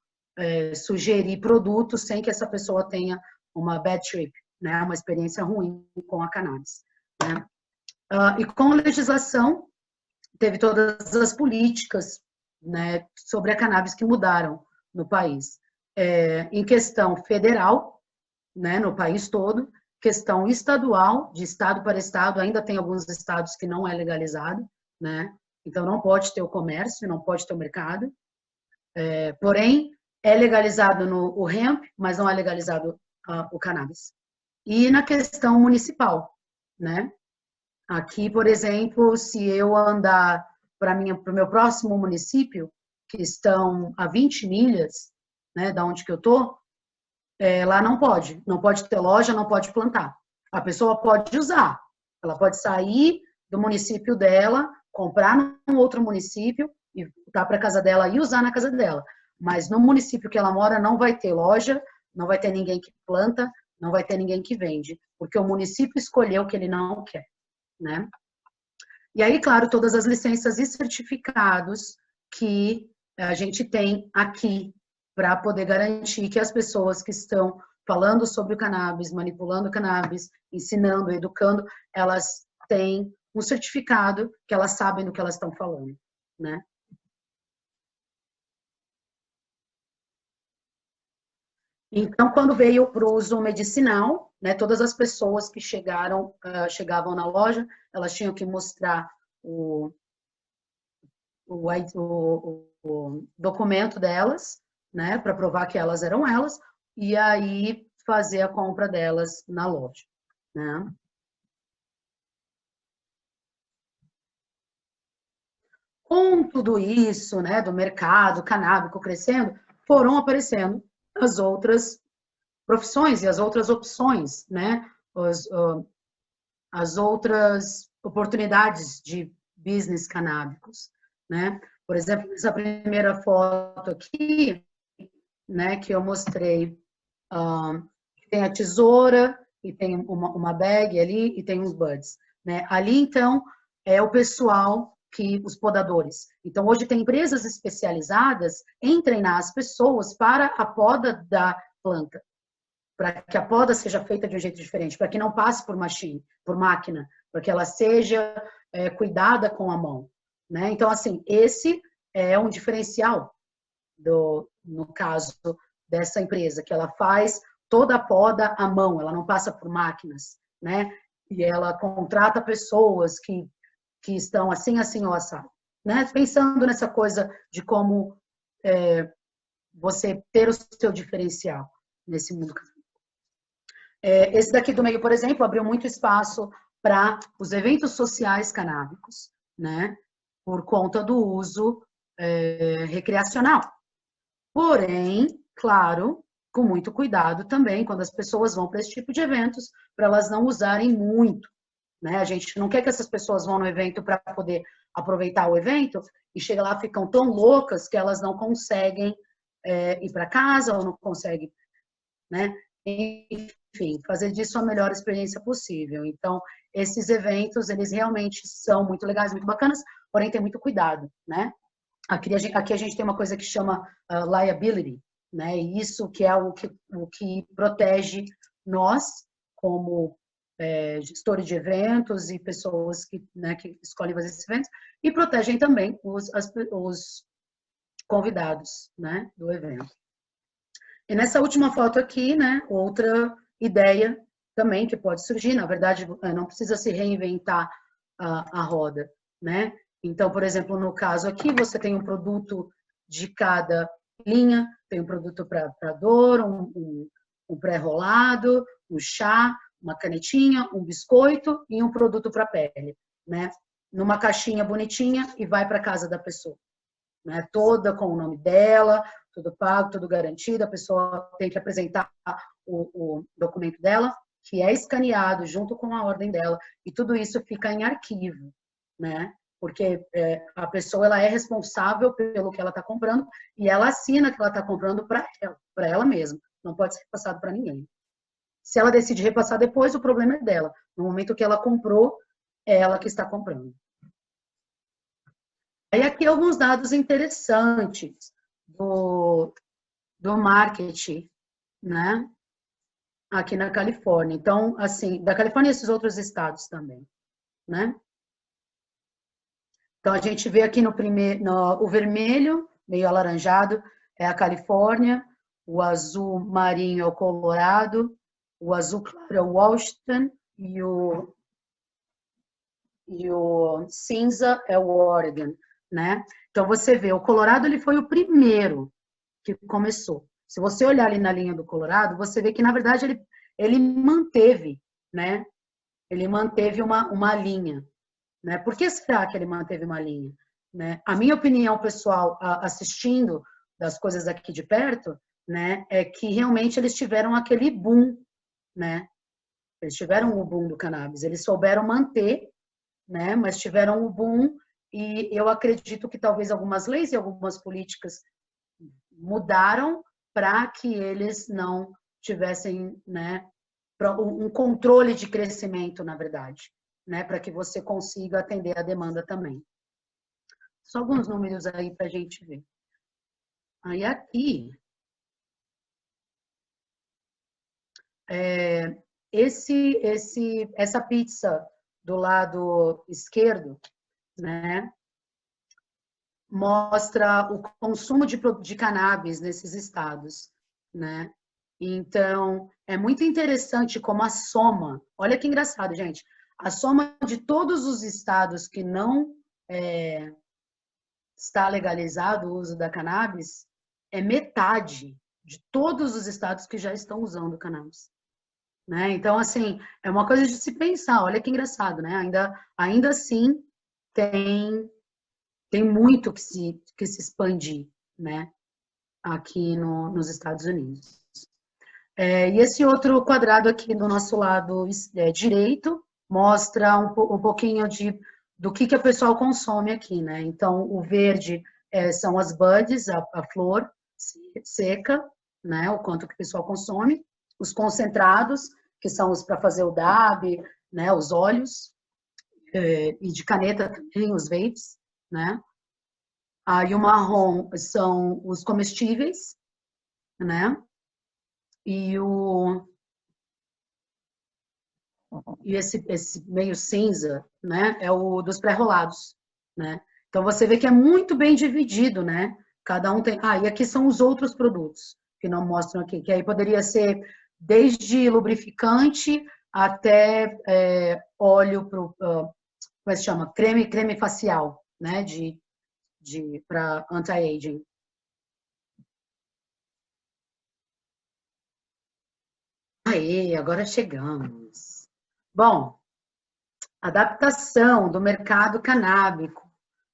Speaker 6: sugerir produtos sem que essa pessoa tenha uma bad trip, né, uma experiência ruim com a cannabis, né? E com a legislação, teve todas as políticas, né, sobre a cannabis que mudaram no país. Em questão federal, né, no país todo, questão estadual, de estado para estado, ainda tem alguns estados que não é legalizado, né? Então não pode ter o comércio, não pode ter o mercado. Porém, é legalizado o hemp, mas não é legalizado o cannabis. E na questão municipal, né? Aqui, por exemplo, se eu andar para o meu próximo município, que estão a 20 milhas, né, da onde que eu estou, lá não pode ter loja, não pode plantar. A pessoa pode usar, ela pode sair do município dela, comprar num outro município e voltar para a casa dela e usar na casa dela. Mas no município que ela mora não vai ter loja, não vai ter ninguém que planta, não vai ter ninguém que vende, porque o município escolheu que ele não quer, né? E aí, claro, todas as licenças e certificados que a gente tem aqui para poder garantir que as pessoas que estão falando sobre o cannabis, manipulando o cannabis, ensinando, educando, elas têm um certificado que elas sabem do que elas estão falando, né? Então, quando veio para o uso medicinal, né, todas as pessoas que chegavam na loja, elas tinham que mostrar o documento delas, né, para provar que elas eram elas, e aí fazer a compra delas na loja, né? Com tudo isso, né, do mercado canábico crescendo, foram aparecendo as outras profissões e as outras opções, né, as outras oportunidades de business canábicos, né? Por exemplo, essa primeira foto aqui, né, que eu mostrei, tem a tesoura e tem uma bag ali e tem uns buds, né? Ali, então, é o pessoal os podadores. Então, hoje tem empresas especializadas em treinar as pessoas para a poda da planta, para que a poda seja feita de um jeito diferente, para que não passe por máquina, para que ela seja cuidada com a mão, né? Então, assim, esse é um diferencial no caso dessa empresa, que ela faz toda a poda à mão, ela não passa por máquinas, né? E ela contrata pessoas que estão assim ou assado, né? Pensando nessa coisa de como você ter o seu diferencial nesse mundo. Esse daqui do meio, por exemplo, abriu muito espaço para os eventos sociais canábicos, né? Por conta do uso recreacional. Porém, claro, com muito cuidado também, quando as pessoas vão para esse tipo de eventos, para elas não usarem muito, né? A gente não quer que essas pessoas vão no evento para poder aproveitar o evento e chega lá, ficam tão loucas que elas não conseguem ir para casa ou não conseguem, né? Enfim, fazer disso a melhor experiência possível. Então, esses eventos, eles realmente são muito legais, muito bacanas, porém tem muito cuidado, né? Aqui a gente tem uma coisa que chama liability, né? E isso que é o que protege nós, como gestores de eventos e pessoas que, né, que escolhem fazer esses eventos, e protegem também os convidados, né, do evento. E nessa última foto aqui, né, outra ideia também que pode surgir, na verdade, não precisa se reinventar a roda, né? Então, por exemplo, no caso aqui, você tem um produto de cada linha, tem um produto para dor, um pré-rolado, um chá, uma canetinha, um biscoito e um produto para pele, né? Numa caixinha bonitinha e vai para casa da pessoa, né? Toda com o nome dela, tudo pago, tudo garantido, a pessoa tem que apresentar o documento dela, que é escaneado junto com a ordem dela, e tudo isso fica em arquivo, né? Porque a pessoa ela é responsável pelo que ela está comprando e ela assina que ela está comprando para ela mesma, não pode ser repassado para ninguém. Se ela decide repassar depois, o problema é dela. No momento que ela comprou, é ela que está comprando. Aí aqui alguns dados interessantes do marketing, né? Aqui na Califórnia. Então, assim, da Califórnia e esses outros estados também, né? Então, a gente vê aqui o vermelho, meio alaranjado, é a Califórnia, o azul marinho é o Colorado, o azul claro é o Washington e o cinza é o Oregon, né? Então, você vê, o Colorado ele foi o primeiro que começou. Se você olhar ali na linha do Colorado, você vê que, na verdade, ele manteve, né? Ele manteve uma linha, né? Por que será que ele manteve uma linha? Né? A minha opinião pessoal, assistindo das coisas aqui de perto, né, é que realmente eles tiveram aquele boom, né? Eles tiveram o boom do cannabis, eles souberam manter, né? Mas tiveram o boom e eu acredito que talvez algumas leis e algumas políticas mudaram para que eles não tivessem, né, um controle de crescimento, na verdade, né, para que você consiga atender a demanda também. Só alguns números aí para a gente ver. Aí aqui, essa pizza do lado esquerdo, né, mostra o consumo de cannabis nesses estados, né? Então, é muito interessante como a soma, olha que engraçado, gente, a soma de todos os estados que não está legalizado o uso da cannabis é metade de todos os estados que já estão usando cannabis, né? Então, assim, é uma coisa de se pensar, olha que engraçado, né? Ainda assim, tem muito que se expandir, né, aqui nos Estados Unidos. E esse outro quadrado aqui do nosso lado direito mostra um pouquinho do que a pessoa consome aqui, né? Então, o verde são as buds, a flor seca, né, o quanto que o pessoal consome. Os concentrados, que são os para fazer o dab, né, os óleos, e de caneta também, os vapes, né? Aí o marrom são os comestíveis, né? E esse meio cinza, né? É o dos pré-rolados, né? Então você vê que é muito bem dividido, né? Cada um tem. E aqui são os outros produtos que não mostram aqui, que aí poderia ser desde lubrificante até óleo como é que se chama? Creme facial, né? Para anti-aging. Aí, agora chegamos. Bom, adaptação do mercado canábico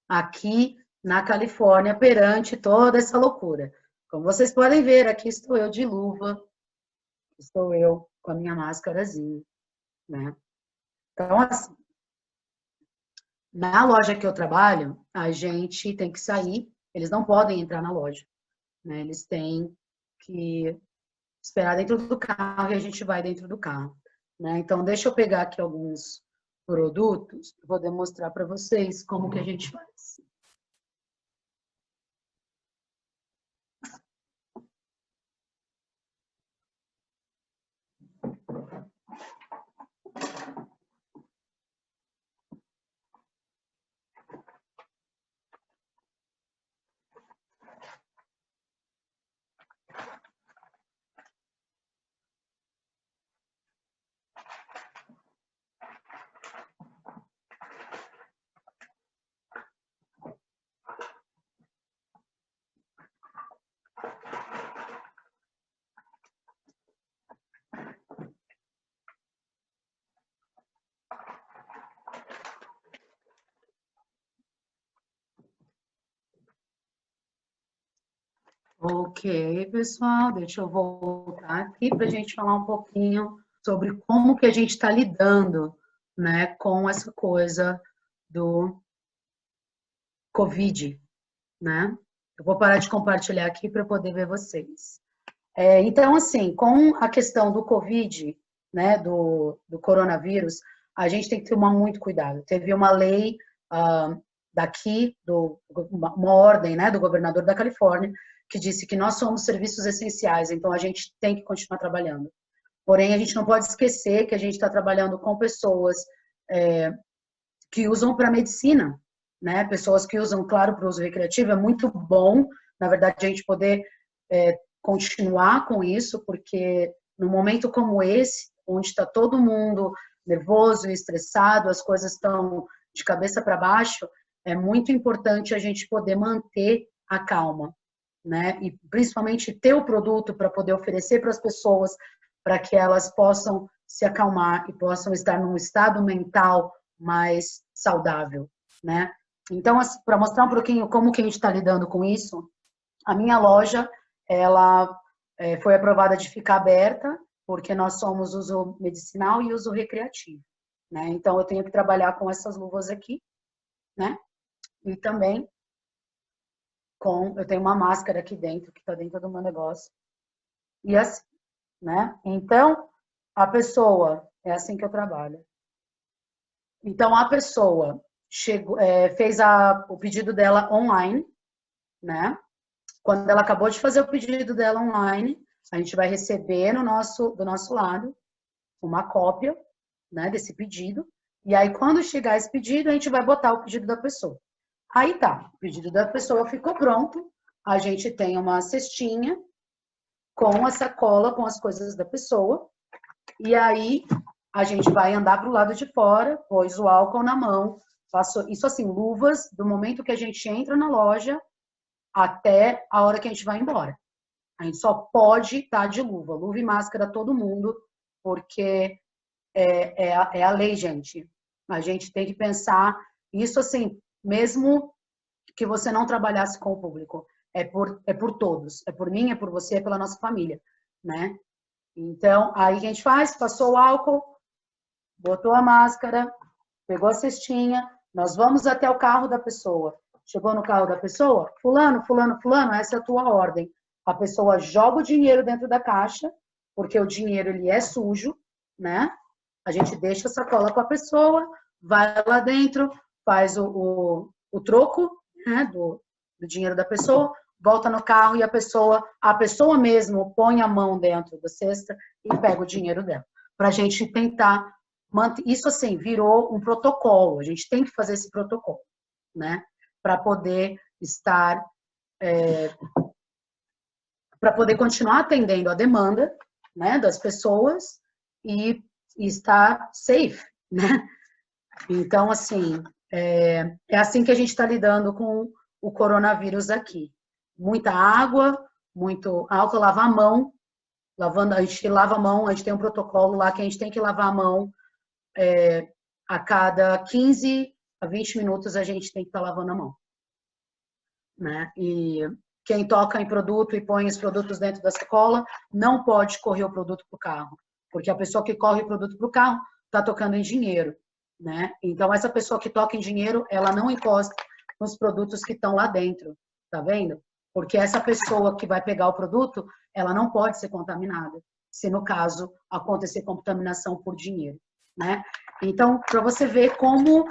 Speaker 6: aqui na Califórnia perante toda essa loucura, Como vocês podem ver, aqui estou eu de luva, estou eu com a minha máscarazinha, né? Então, assim, na loja que eu trabalho, a gente tem que sair, eles não podem entrar na loja, né? Eles têm que esperar dentro do carro e a gente vai dentro do carro, né? Então, deixa eu pegar aqui alguns produtos, vou demonstrar para vocês como que a gente faz. Ok, pessoal, deixa eu voltar aqui para a gente falar um pouquinho sobre como que a gente está lidando, né, com essa coisa do Covid, né? Eu vou parar de compartilhar aqui para poder ver vocês. Então, assim, com a questão do Covid, né, do coronavírus, a gente tem que tomar muito cuidado. Teve uma lei daqui, uma ordem, né, do governador da Califórnia, que disse que nós somos serviços essenciais, então a gente tem que continuar trabalhando. Porém, a gente não pode esquecer que a gente está trabalhando com pessoas que usam para medicina, né? Pessoas que usam, claro, para o uso recreativo. É muito bom, na verdade, a gente poder continuar com isso, porque num momento como esse, onde está todo mundo nervoso e estressado, as coisas estão de cabeça para baixo, é muito importante a gente poder manter a calma, né? E principalmente ter o produto para poder oferecer para as pessoas, para que elas possam se acalmar e possam estar num estado mental mais saudável, né? Então, para mostrar um pouquinho como que a gente está lidando com isso, a minha loja, ela foi aprovada de ficar aberta, porque nós somos uso medicinal e uso recreativo, né? Então, eu tenho que trabalhar com essas luvas aqui, né? E também eu tenho uma máscara aqui dentro, que está dentro do meu negócio. E assim, né? Então, a pessoa, é assim que eu trabalho. Então, a pessoa fez o pedido dela online, né? Quando ela acabou de fazer o pedido dela online, a gente vai receber do nosso lado uma cópia, né, desse pedido. E aí, quando chegar esse pedido, a gente vai botar o pedido da pessoa. Aí tá, o pedido da pessoa ficou pronto. A gente tem uma cestinha com a sacola, com as coisas da pessoa. E aí, a gente vai andar para o lado de fora, pôs o álcool na mão. Isso assim, luvas, do momento que a gente entra na loja até a hora que a gente vai embora. A gente só pode estar de luva. Luva e máscara todo mundo, porque é a lei, gente. A gente tem que pensar isso assim, mesmo que você não trabalhasse com o público. É por todos. É por mim, é por você, é pela nossa família, né? Então, aí a gente passou o álcool, botou a máscara, pegou a cestinha, nós vamos até o carro da pessoa. Chegou no carro da pessoa, fulano, essa é a tua ordem. A pessoa joga o dinheiro dentro da caixa, porque o dinheiro ele é sujo, né? A gente deixa a sacola com a pessoa, vai lá dentro, faz o troco, né, do dinheiro da pessoa, volta no carro e a pessoa mesmo põe a mão dentro da cesta e pega o dinheiro dela. Para a gente tentar manter. Isso, assim, virou um protocolo. A gente tem que fazer esse protocolo, né? Para poder estar. Para poder continuar atendendo a demanda, né, das pessoas e estar safe, né? Então, assim, é assim que a gente está lidando com o coronavírus aqui. Muita água, muito álcool, lavar a mão. A gente lava a mão, a gente tem um protocolo lá que a gente tem que lavar a mão a cada 15 a 20 minutos a gente tem que estar lavando a mão, né? E quem toca em produto e põe os produtos dentro da sacola não pode correr o produto para o carro, porque a pessoa que corre o produto para o carro está tocando em dinheiro, né? Então, essa pessoa que toca em dinheiro, ela não encosta nos produtos que estão lá dentro, tá vendo? Porque essa pessoa que vai pegar o produto, ela não pode ser contaminada, se no caso acontecer contaminação por dinheiro, né? Então, para você ver como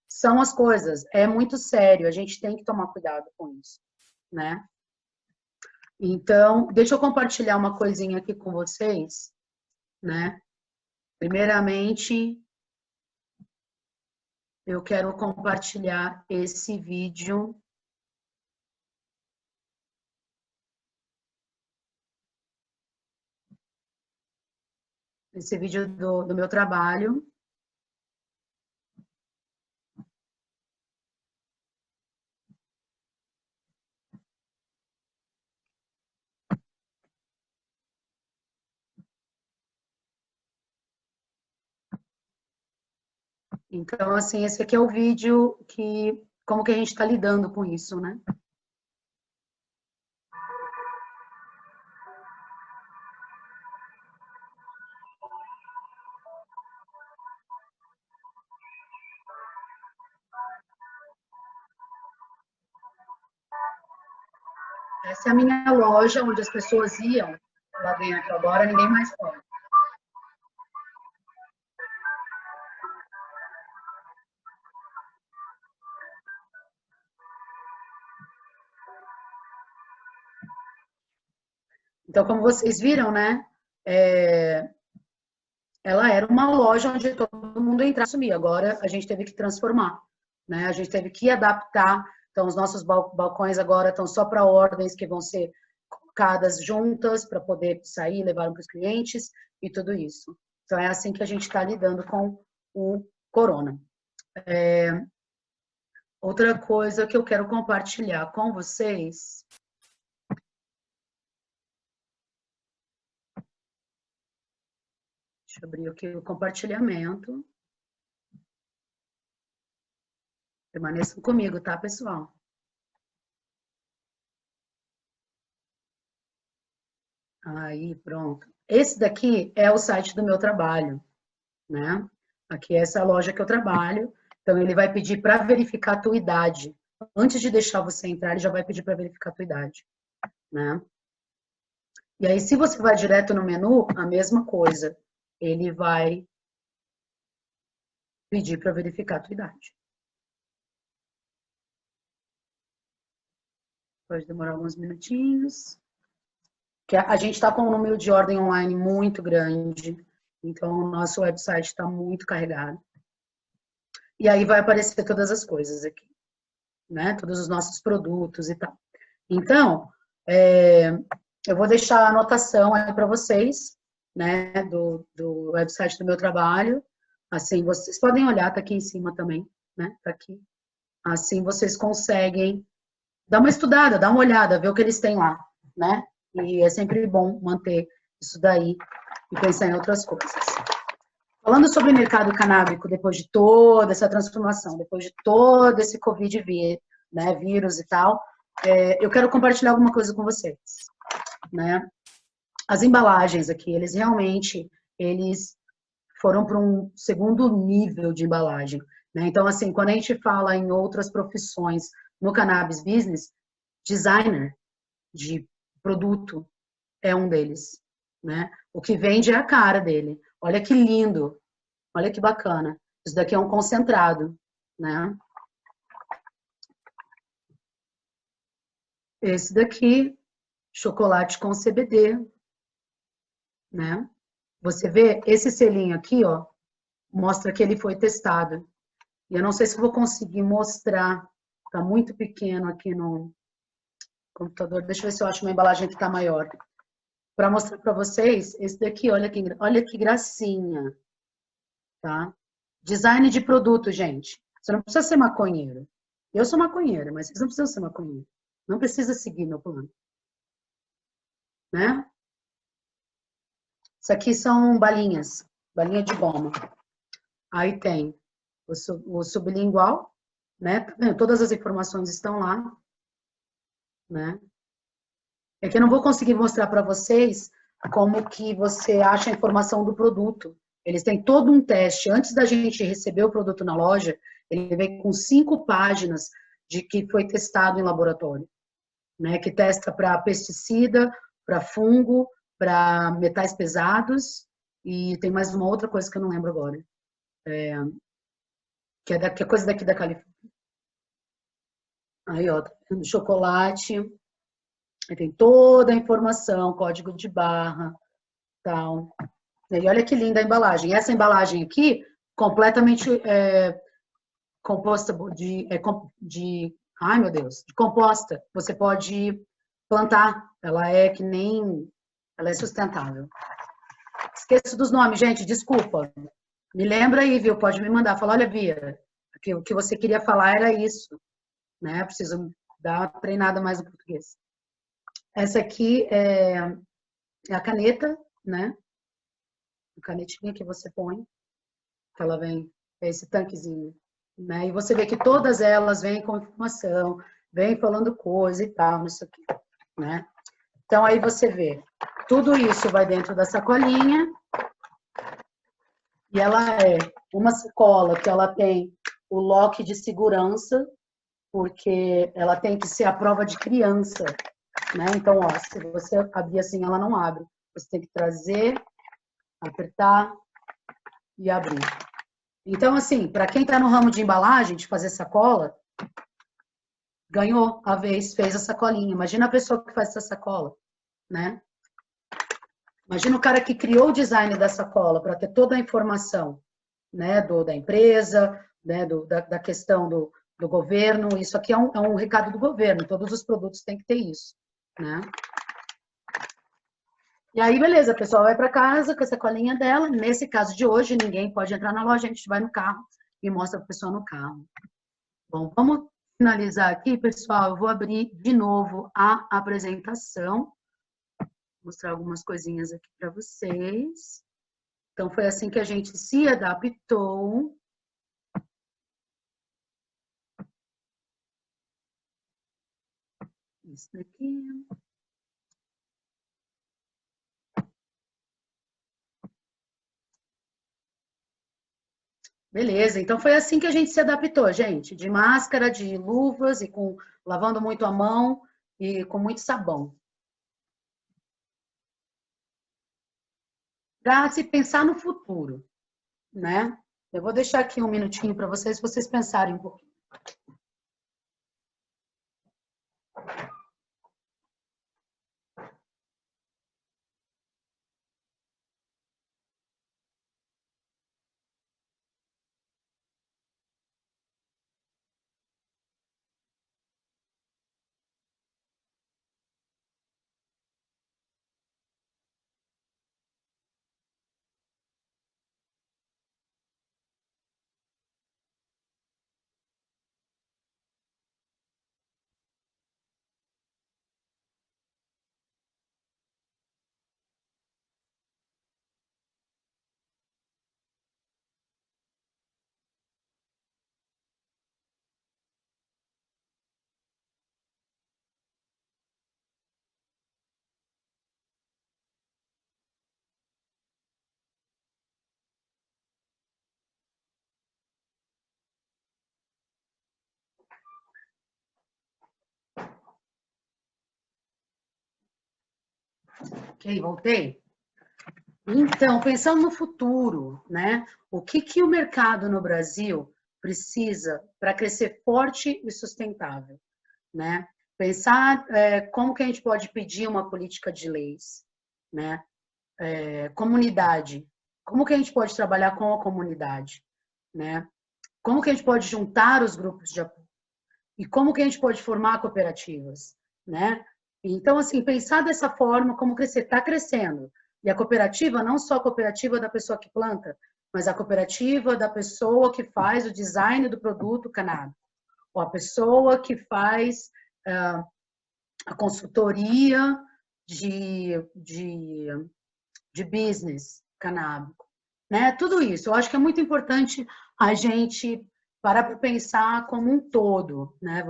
Speaker 6: são as coisas, é muito sério, a gente tem que tomar cuidado com isso, né? Então, deixa eu compartilhar uma coisinha aqui com vocês, né? Primeiramente, eu quero compartilhar esse vídeo. Esse vídeo do meu trabalho. Então, assim, esse aqui é o vídeo que, como que a gente está lidando com isso, né? Essa é a minha loja, onde as pessoas iam lá dentro. Agora ninguém mais pode. Então, como vocês viram, né? Ela era uma loja onde todo mundo entrava e sumia. Agora a gente teve que transformar, né? A gente teve que adaptar. Então, os nossos balcões agora estão só para ordens que vão ser colocadas juntas para poder sair, levar para os clientes e tudo isso. Então, é assim que a gente está lidando com o corona. Outra coisa que eu quero compartilhar com vocês. Deixa eu abrir aqui o compartilhamento. Permaneçam comigo, tá, pessoal? Aí, pronto. Esse daqui é o site do meu trabalho, né? Aqui é essa loja que eu trabalho. Então, ele vai pedir para verificar a tua idade. Antes de deixar você entrar, ele já vai pedir para verificar a tua idade, né? E aí, se você vai direto no menu, a mesma coisa. Ele vai pedir para verificar a tua idade. Pode demorar alguns minutinhos. Que a gente está com um número de ordem online muito grande. Então, o nosso website está muito carregado. E aí vai aparecer todas as coisas aqui, né? Todos os nossos produtos e tal. Então, eu vou deixar a anotação aí para vocês, né? Do website do meu trabalho. Assim, vocês podem olhar, tá aqui em cima também, né? Tá aqui. Assim, vocês conseguem dar uma estudada, dar uma olhada, ver o que eles têm lá, né? E é sempre bom manter isso daí e pensar em outras coisas. Falando sobre o mercado canábico, depois de toda essa transformação, depois de todo esse Covid né, vírus e tal, eu quero compartilhar alguma coisa com vocês, né? As embalagens aqui, eles realmente, foram para um segundo nível de embalagem, né? Então, assim, quando a gente fala em outras profissões no cannabis business, designer de produto é um deles, né? O que vende é a cara dele. Olha que lindo, olha que bacana. Isso daqui é um concentrado, né? Esse daqui, chocolate com CBD, né? Você vê esse selinho aqui, ó, mostra que ele foi testado. E eu não sei se eu vou conseguir mostrar, tá muito pequeno aqui no computador. Deixa eu ver se eu acho uma embalagem que tá maior. Para mostrar para vocês, esse daqui, olha que gracinha, tá? Design de produto, gente. Você não precisa ser maconheiro. Eu sou maconheira, mas vocês não precisam ser maconheiro. Não precisa seguir meu plano. Né? Isso aqui são balinhas, balinha de goma. Aí tem o sublingual, né? Todas as informações estão lá, né? É que eu não vou conseguir mostrar para vocês como que você acha a informação do produto. Eles têm todo um teste. Antes da gente receber o produto na loja, ele vem com 5 páginas de que foi testado em laboratório, né? Que testa para pesticida, para fungo, para metais pesados e tem mais uma outra coisa que eu não lembro agora. Que é coisa daqui da Califórnia. Aí, ó, chocolate. Aí tem toda a informação, código de barra, tal. E olha que linda a embalagem. Essa embalagem aqui, completamente composta ai meu Deus, de composta. Você pode plantar. Ela é sustentável. Esqueço dos nomes, gente, desculpa. Me lembra aí, viu? Pode me mandar. Fala, olha, Bia, o que você queria falar era isso, né? Preciso dar uma treinada mais no português. Essa aqui é a caneta, né? A canetinha que você põe, que ela vem, é esse tanquezinho, né? E você vê que todas elas vêm com informação, vêm falando coisa e tal, nisso aqui, né? Então, aí você vê, tudo isso vai dentro da sacolinha, e ela é uma sacola que ela tem o lock de segurança, porque ela tem que ser a prova de criança, né? Então, ó, se você abrir assim, ela não abre. Você tem que trazer, apertar e abrir. Então, assim, para quem está no ramo de embalagem, de fazer sacola, ganhou a vez, fez a sacolinha. Imagina a pessoa que faz essa sacola, né? Imagina o cara que criou o design da sacola para ter toda a informação, né, da empresa, né, da questão do governo. Isso aqui é um recado do governo, todos os produtos têm que ter isso, né? E aí, beleza, a pessoa vai para casa com a sacolinha dela. Nesse caso de hoje, ninguém pode entrar na loja, a gente vai no carro e mostra para a pessoa no carro. Bom, vamos finalizar aqui, pessoal. Eu vou abrir de novo a apresentação. Mostrar algumas coisinhas aqui para vocês. Então, foi assim que a gente se adaptou. Isso daqui. Beleza, então foi assim que a gente se adaptou, gente. De máscara, de luvas e lavando muito a mão e com muito sabão. Para se pensar no futuro, né? Eu vou deixar aqui um minutinho para vocês pensarem um pouquinho. Ok, voltei? Então, pensando no futuro, né? O que o mercado no Brasil precisa para crescer forte e sustentável, né? Pensar como que a gente pode pedir uma política de leis, né? Comunidade, como que a gente pode trabalhar com a comunidade, né? Como que a gente pode juntar os grupos de apoio e como que a gente pode formar cooperativas, né? Então, assim, pensar dessa forma, como crescer, está crescendo. E a cooperativa, não só a cooperativa da pessoa que planta, mas a cooperativa da pessoa que faz o design do produto canábico, ou a pessoa que faz a consultoria de business canábico, né? Tudo isso. Eu acho que é muito importante a gente parar para pensar como um todo, né?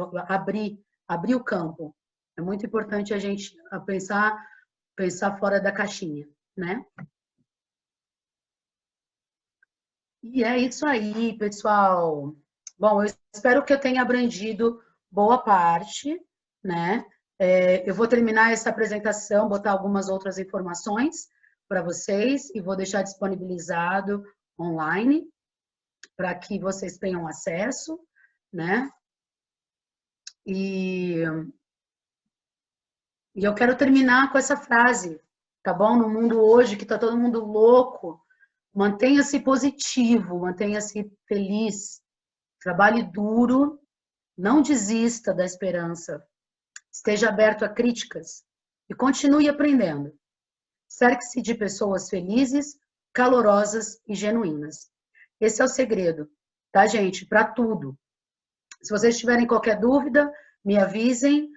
Speaker 6: Abrir o campo. É muito importante a gente pensar fora da caixinha, né? E é isso aí, pessoal. Bom, eu espero que eu tenha abrangido boa parte, né? Eu vou terminar essa apresentação, botar algumas outras informações para vocês e vou deixar disponibilizado online para que vocês tenham acesso, né? E eu quero terminar com essa frase, tá bom? No mundo hoje que tá todo mundo louco, mantenha-se positivo, mantenha-se feliz, trabalhe duro, não desista da esperança, esteja aberto a críticas e continue aprendendo. Cerque-se de pessoas felizes, calorosas e genuínas. Esse é o segredo, tá, gente? Para tudo. Se vocês tiverem qualquer dúvida, me avisem.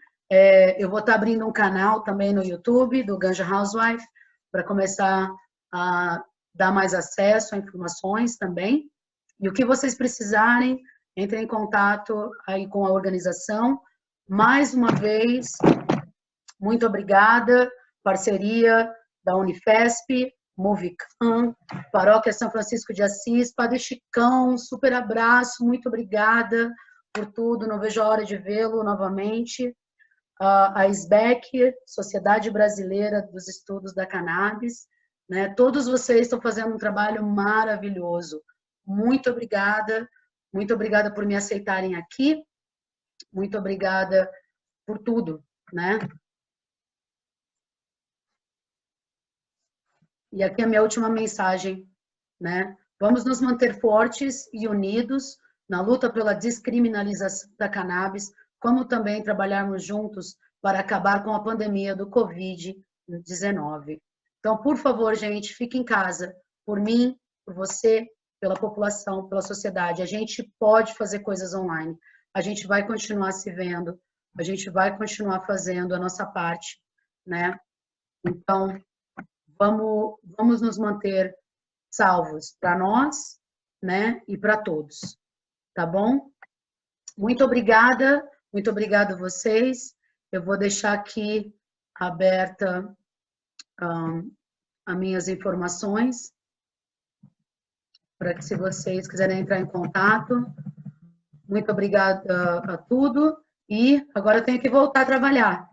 Speaker 6: Eu vou estar abrindo um canal também no YouTube do Ganja Housewife para começar a dar mais acesso a informações também. E o que vocês precisarem, entrem em contato aí com a organização. Mais uma vez, muito obrigada. Parceria da Unifesp, Movicam, Paróquia São Francisco de Assis, Padre Chicão, super abraço, muito obrigada por tudo, não vejo a hora de vê-lo novamente. A SBEC, Sociedade Brasileira dos Estudos da Cannabis, né? Todos vocês estão fazendo um trabalho maravilhoso. Muito obrigada por me aceitarem aqui, muito obrigada por tudo, né? E aqui é a minha última mensagem, né? Vamos nos manter fortes e unidos na luta pela descriminalização da cannabis, como também trabalharmos juntos para acabar com a pandemia do Covid-19. Então, por favor, gente, fique em casa, por mim, por você, pela população, pela sociedade. A gente pode fazer coisas online, a gente vai continuar se vendo, a gente vai continuar fazendo a nossa parte, né? Então, vamos nos manter salvos para nós, né? E para todos, tá bom? Muito obrigada a vocês. Eu vou deixar aqui aberta as minhas informações para que, se vocês quiserem entrar em contato. Muito obrigada a tudo. E agora eu tenho que voltar a trabalhar.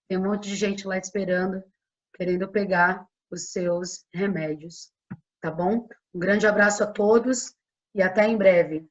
Speaker 6: Tem um monte de gente lá esperando, querendo pegar os seus remédios. Tá bom? Um grande abraço a todos e até em breve.